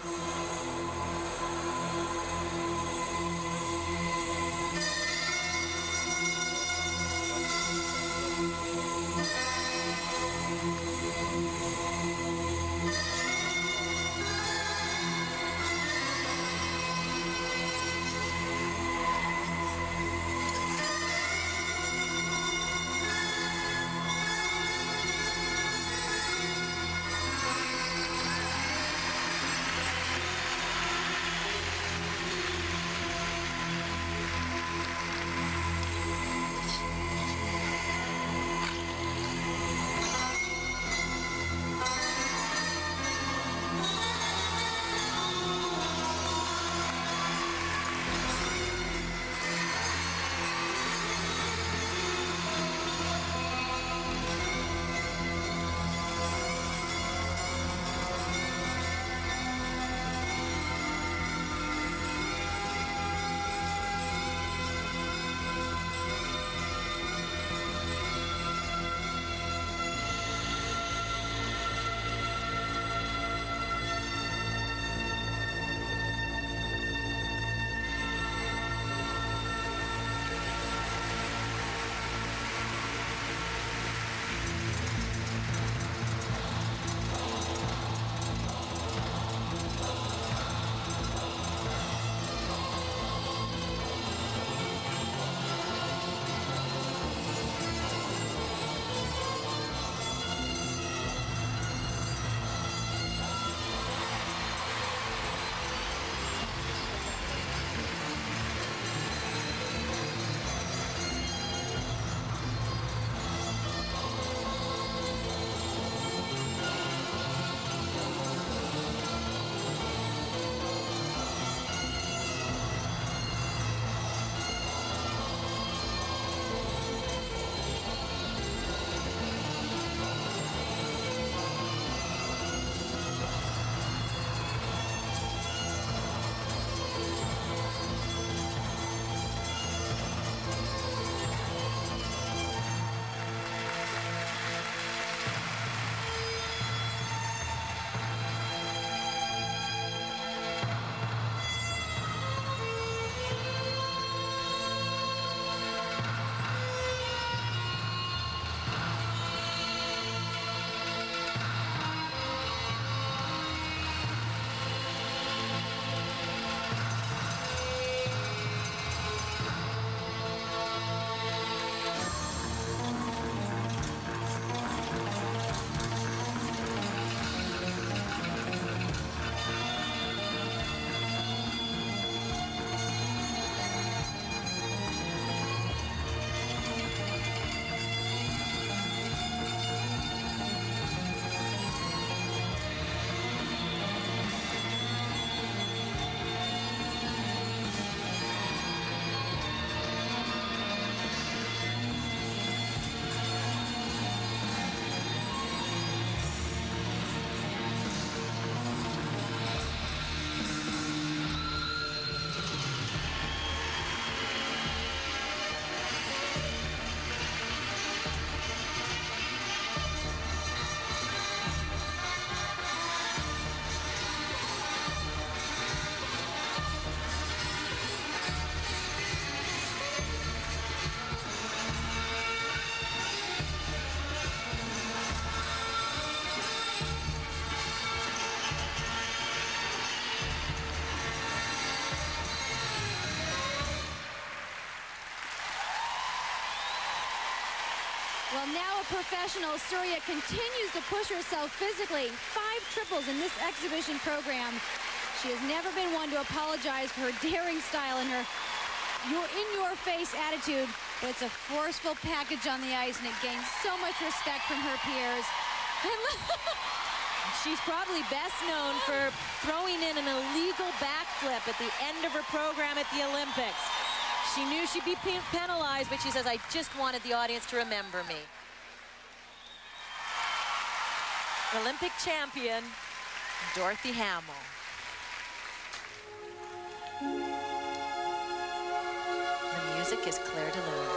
S3: now a professional, Surya continues to push herself physically. 5 triples in this exhibition program. She has never been one to apologize for her daring style and her in-your-face attitude, but it's a forceful package on the ice, and it gains so much respect from her peers.
S19: She's probably best known for throwing in an illegal backflip at the end of her program at the Olympics. She knew she'd be penalized, but she says, I just wanted the audience to remember me. Olympic champion, Dorothy Hamill. The music is Claire de Lune.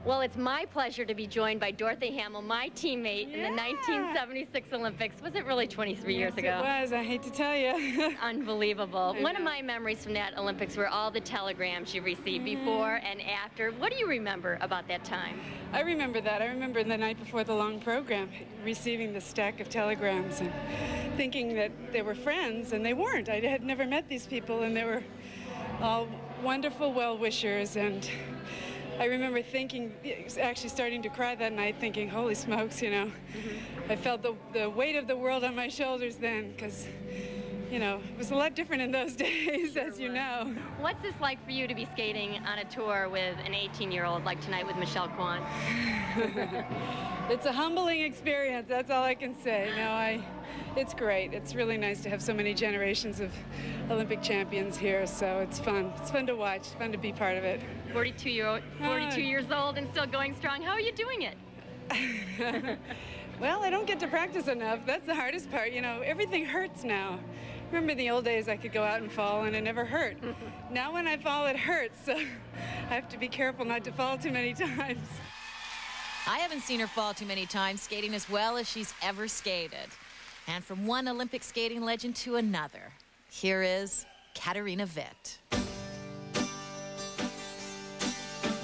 S4: Well, it's my pleasure to be joined by Dorothy Hamill, my teammate in the 1976 Olympics. Was it really 23 years ago?
S20: It was. I hate to tell you.
S4: Unbelievable. One of my memories from that Olympics were all the telegrams you received before and after. What do you remember about that time?
S20: I remember that. I remember the night before the long program, receiving the stack of telegrams and thinking that they were friends, and they weren't. I had never met these people, and they were all wonderful well-wishers, and I remember thinking, actually starting to cry that night, thinking, holy smokes, you know. I felt the weight of the world on my shoulders then, because, you know, it was a lot different in those days, as you know.
S4: What's this like for you to be skating on a tour with an 18-year-old like tonight with Michelle Kwan?
S20: It's a humbling experience, that's all I can say. No, it's great. It's really nice to have so many generations of Olympic champions here, so it's fun. It's fun to watch, fun to be part of it.
S4: 42 years old and still going strong. How are you doing it?
S20: Well, I don't get to practice enough. That's the hardest part. You know, everything hurts now. Remember in the old days I could go out and fall and it never hurt. Now when I fall, it hurts, so I have to be careful not to fall too many times.
S19: I haven't seen her fall too many times, skating as well as she's ever skated. And from one Olympic skating legend to another, here is Katarina Witt.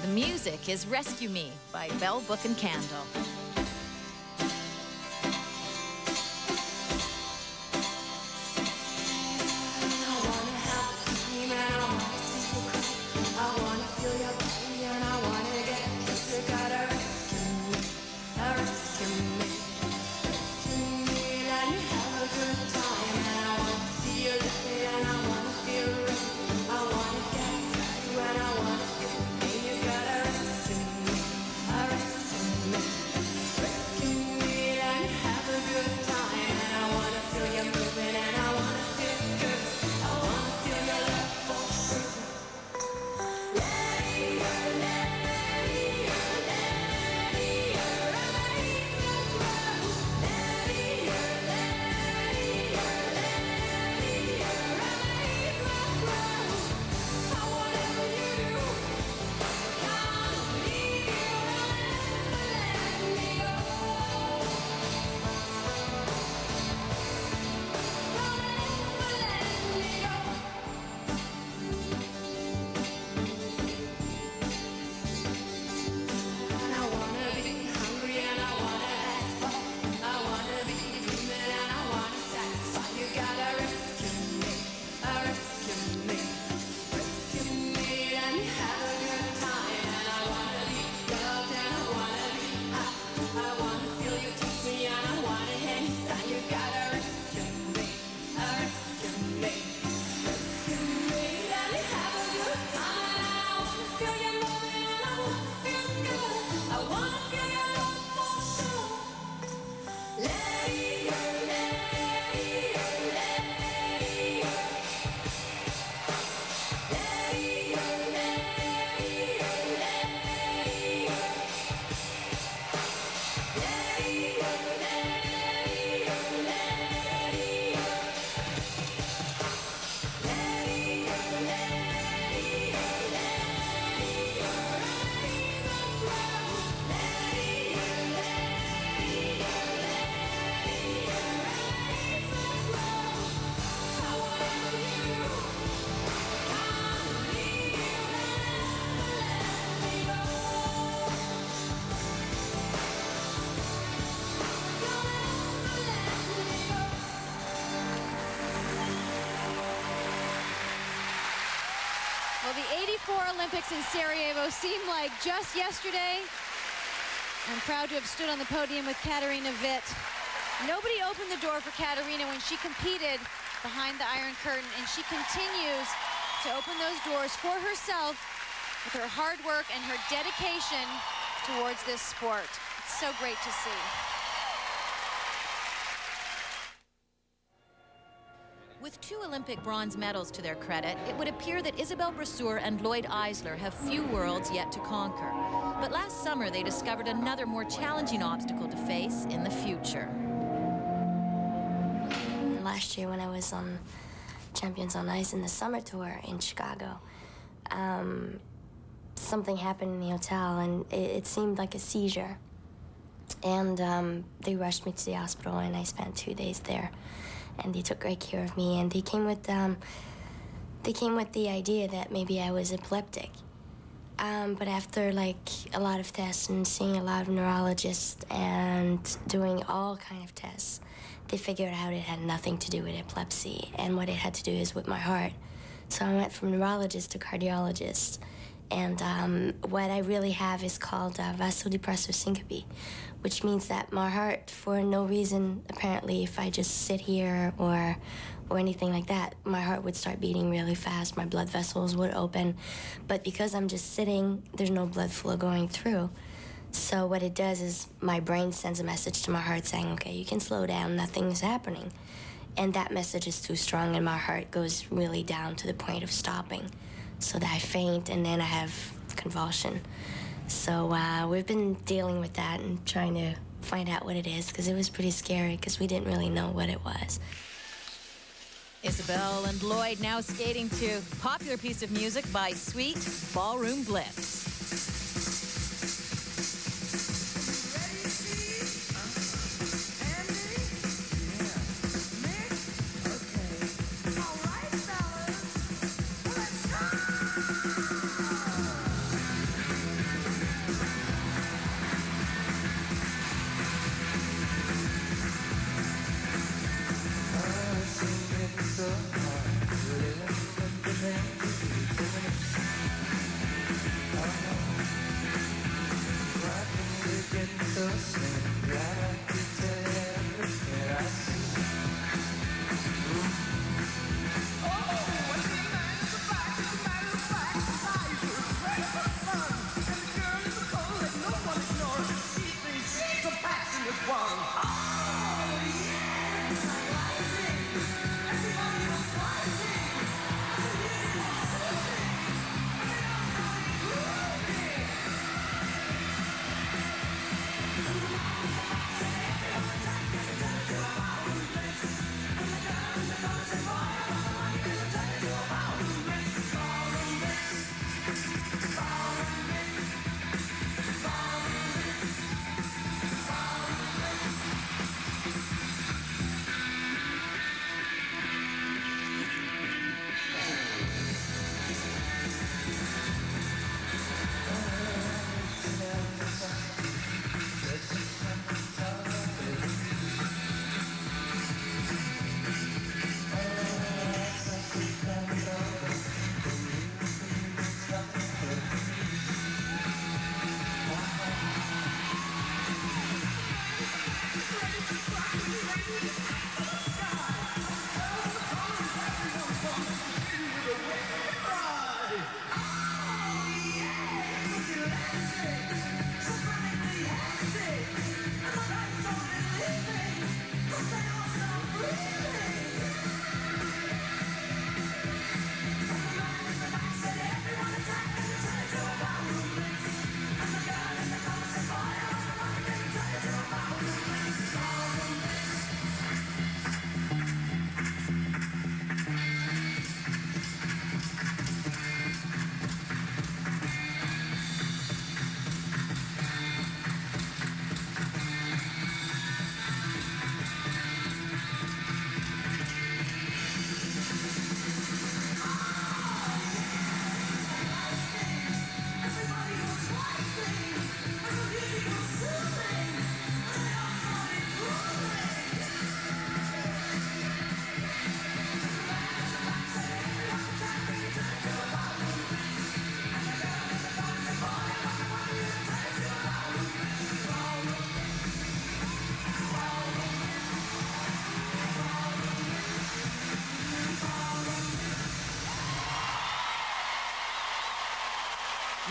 S19: The music is Rescue Me by Bell Book and Candle.
S3: Well, the '84 Olympics in Sarajevo seemed like just yesterday. I'm proud to have stood on the podium with Katarina Witt. Nobody opened the door for Katarina when she competed behind the Iron Curtain, and she continues to open those doors for herself with her hard work and her dedication towards this sport. It's so great to see.
S19: With 2 Olympic bronze medals to their credit, it would appear that Isabelle Brasseur and Lloyd Eisler have few worlds yet to conquer. But last summer, they discovered another more challenging obstacle to face in the future.
S21: Last year when I was on Champions on Ice in the summer tour in Chicago, something happened in the hotel, and it seemed like a seizure. And they rushed me to the hospital, and I spent 2 days there. And they took great care of me, and they came with the idea that maybe I was epileptic. But after like a lot of tests and seeing a lot of neurologists and doing all kind of tests, they figured out it had nothing to do with epilepsy, and what it had to do is with my heart. So I went from neurologist to cardiologist, and what I really have is called vasodepressive syncope, which means that my heart, for no reason, apparently, if I just sit here or anything like that, my heart would start beating really fast, my blood vessels would open, but because I'm just sitting, there's no blood flow going through. So what it does is my brain sends a message to my heart saying, okay, you can slow down, nothing's happening. And that message is too strong, and my heart goes really down to the point of stopping, so that I faint, and then I have convulsion. So we've been dealing with that and trying to find out what it is, because it was pretty scary, because we didn't really know what it was.
S19: Isabelle and Lloyd now skating to popular piece of music by Sweet, Ballroom Blitz.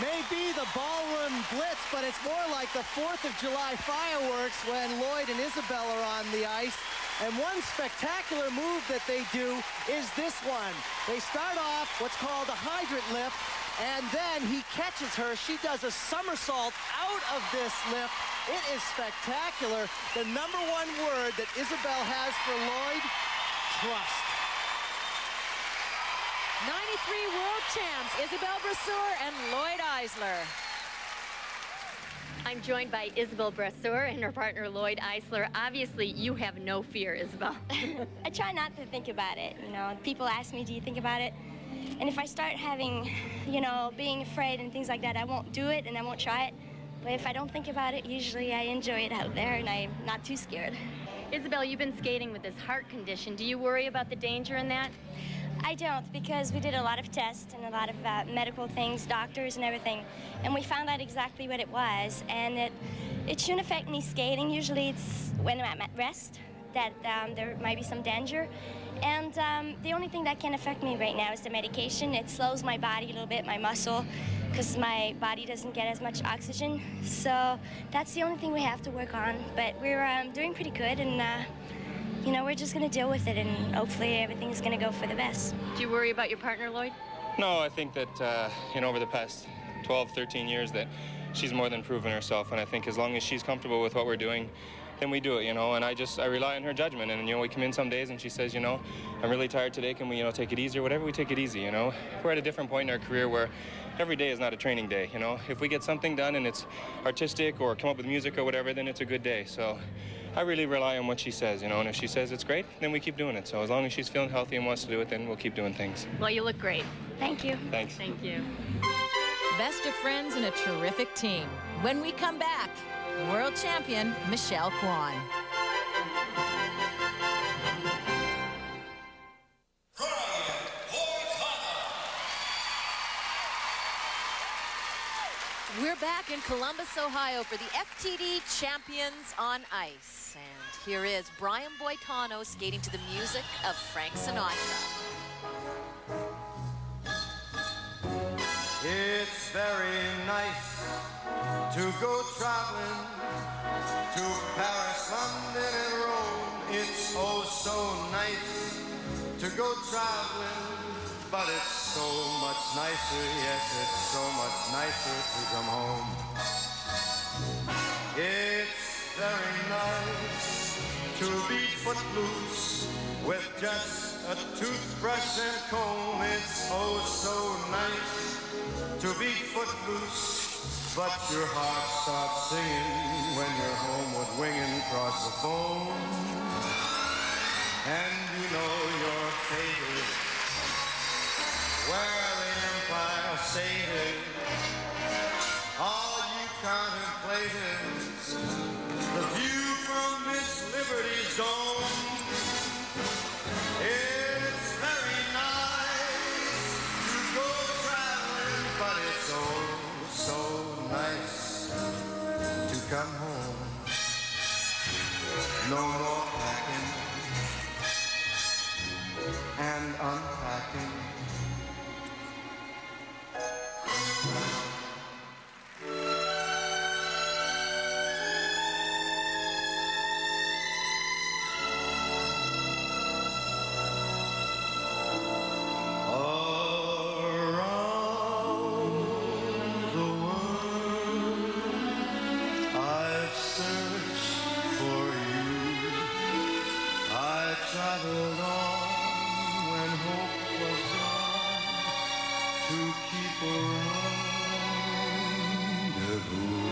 S2: Maybe the Ballroom Blitz, but it's more like the 4th of July fireworks when Lloyd and Isabelle are on the ice. And one spectacular move that they do is this one. They start off what's called a hydrant lift, and then he catches her. She does a somersault out of this lift. It is spectacular. The #1 word that Isabelle has for Lloyd, trust.
S19: 93 world champs, Isabelle Brasseur and Lloyd Eisler.
S4: I'm joined by Isabelle Brasseur and her partner Lloyd Eisler. Obviously, you have no fear, Isabelle.
S21: I try not to think about it. You know, people ask me, do you think about it? And if I start having, you know, being afraid and things like that, I won't do it and I won't try it. But if I don't think about it, usually I enjoy it out there and I'm not too scared.
S4: Isabelle, you've been skating with this heart condition. Do you worry about the danger in that?
S21: I don't, because we did a lot of tests and a lot of medical things, doctors and everything, and we found out exactly what it was, and it shouldn't affect me skating. Usually it's when I'm at rest that there might be some danger, and the only thing that can affect me right now is the medication. It slows my body a little bit, my muscle, because my body doesn't get as much oxygen, so that's the only thing we have to work on, but we're doing pretty good, and you know, we're just going to deal with it, and hopefully everything's going to go for the best.
S4: Do you worry about your partner, Lloyd?
S10: No, I think that, you know, over the past 12, 13 years that she's more than proven herself, and I think as long as she's comfortable with what we're doing, then we do it, you know, and I rely on her judgment, and, you know, we come in some days and she says, you know, I'm really tired today, can we, you know, take it easy or whatever, we take it easy, you know. We're at a different point in our career where every day is not a training day, you know. If we get something done and it's artistic or come up with music or whatever, then it's a good day, so I really rely on what she says, you know, and if she says it's great, then we keep doing it. So as long as she's feeling healthy and wants to do it, then we'll keep doing things.
S4: Well, you look great.
S21: Thank you.
S10: Thanks.
S4: Thank you.
S19: Best of friends and a terrific team. When we come back, world champion Michelle Kwan. We're back in Columbus, Ohio for the FTD Champions on Ice. And here is Brian Boitano skating to the music of Frank Sinatra.
S7: It's very nice to go traveling to Paris, London, and Rome. It's oh so nice to go traveling. But it's so much nicer, yes, it's so much nicer to come home. It's very nice to be footloose with just a toothbrush and comb. It's oh so nice to be footloose, but your heart starts singing when you're homeward winging across the foam. And you know your favorite where the Empire State is. All you contemplate is the view from Miss Liberty's dome. It's very nice to go traveling, but it's oh so nice to come home. No more packing and unpacking. Traveled on when hope was gone to keep a rendezvous.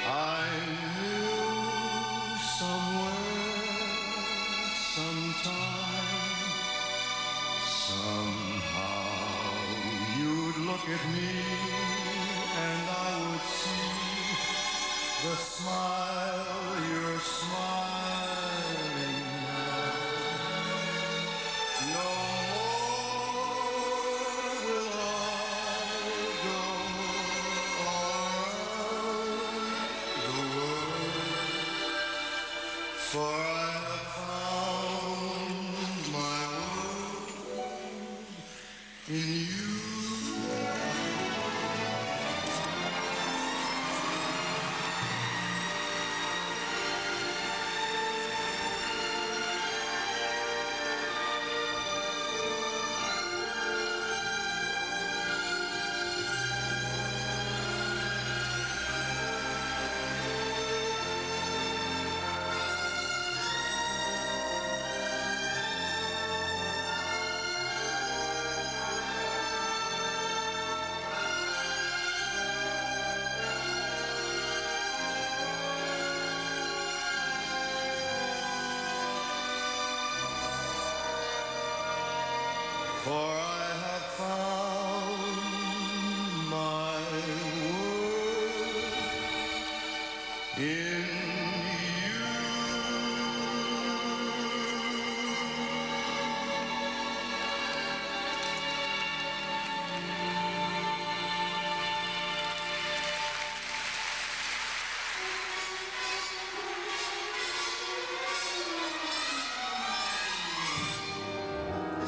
S7: I knew somewhere, sometime, somehow you'd look at me and I would see the smile you're smiling. For I have found my world in you. for I have found my worth in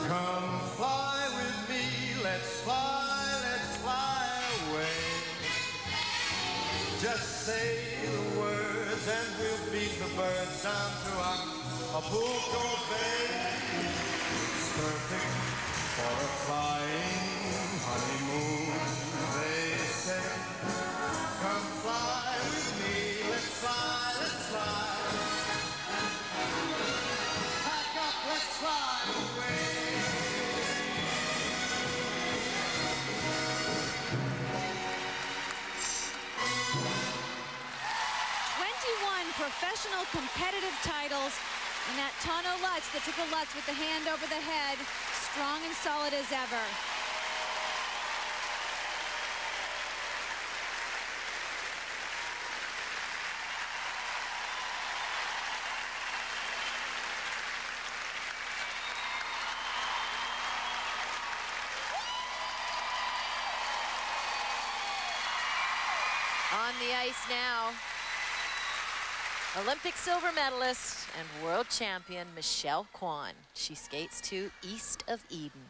S7: Come fly with me, let's fly away. Just say the words and we'll beat the birds down to Acapulco Bay. It's perfect for a flying honeymoon, they say. Come fly with me, let's fly, let's fly. Pack up, let's fly away.
S3: 21 professional competitive titles, and that Tano Lutz, the triple Lutz with the hand over the head, strong and solid as ever.
S19: On the ice now, Olympic silver medalist and world champion Michelle Kwan. She skates to East of Eden.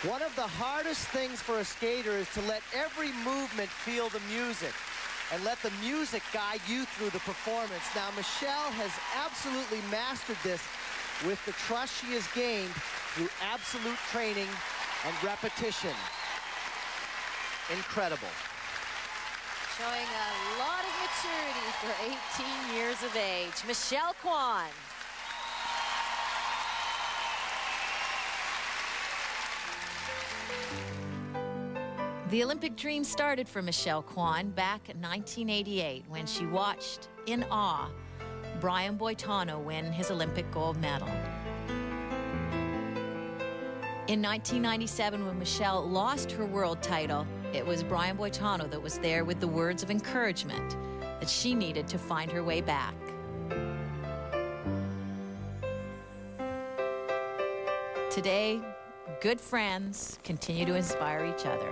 S2: One of the hardest things for a skater is to let every movement feel the music and let the music guide you through the performance. Now, Michelle has absolutely mastered this with the trust she has gained through absolute training and repetition. Incredible.
S19: Showing a lot of maturity for 18 years of age. Michelle Kwan. The Olympic dream started for Michelle Kwan back in 1988 when she watched, in awe, Brian Boitano win his Olympic gold medal. In 1997, when Michelle lost her world title, it was Brian Boitano that was there with the words of encouragement that she needed to find her way back. Today, good friends continue to inspire each other.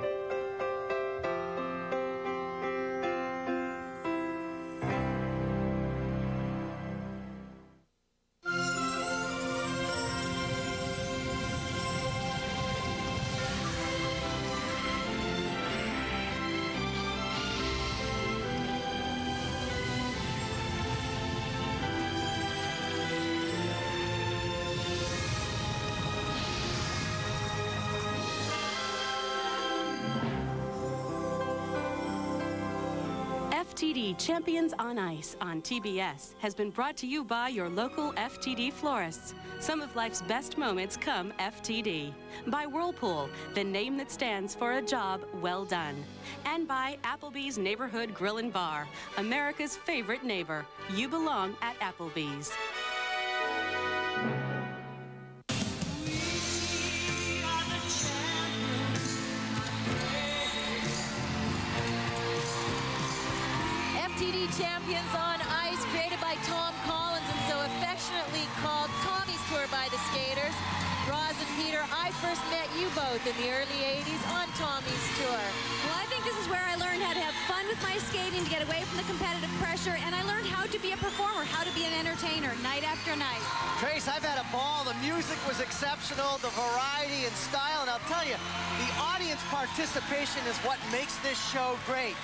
S5: FTD Champions on Ice on TBS has been brought to you by your local FTD florists. Some of life's best moments come FTD. By Whirlpool, the name that stands for a job well done. And by Applebee's Neighborhood Grill and Bar, America's favorite neighbor. You belong at Applebee's.
S19: FTD Champions on Ice, created by Tom Collins and so affectionately called Tommy's Tour by the skaters. Roz and Peter, I first met you both in the early 80s on Tommy's Tour.
S3: Well, I think this is where I learned how to have fun with my skating, to get away from the competitive pressure, and I learned how to be a performer, how to be an entertainer, night after night.
S2: Trace, I've had a ball. The music was exceptional, the variety and style, and I'll tell you, the audience participation is what makes this show great.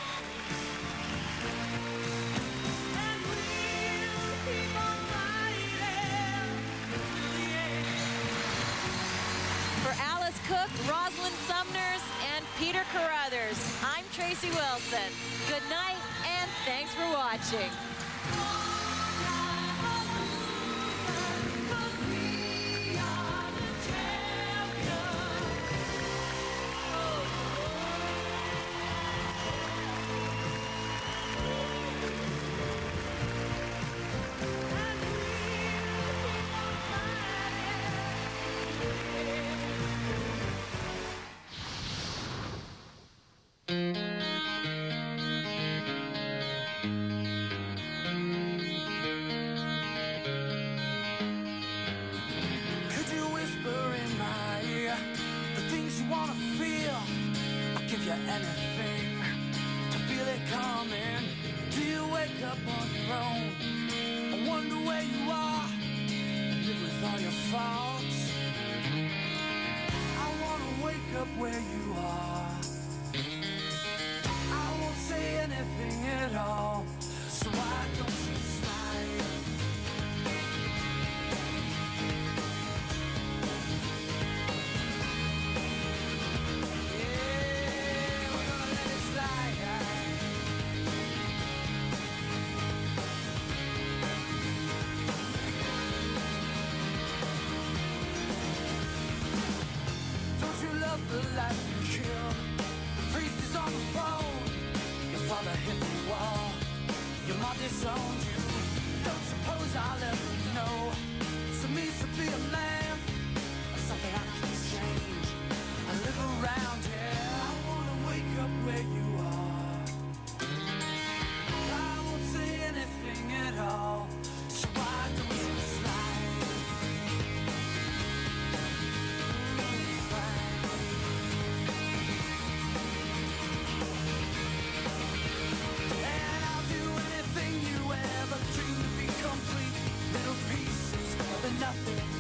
S19: For Alice Cook, Rosalind Sumners, and Peter Carruthers, I'm Tracy Wilson. Good night, and thanks for watching.
S9: Anything to feel it coming. Do you wake up on your own? I wonder where you are and live with all your faults. I wanna wake up where you are. I won't say anything at all, so why don't you slide? The life you killed. The priest is on the throne. Your father hit the wall. Your mom disowned you. Don't suppose I'll ever know. So means to be a man, something I can change. I live around here. I wanna wake up where you are. I won't say anything at all. So why don't you slide? Nothing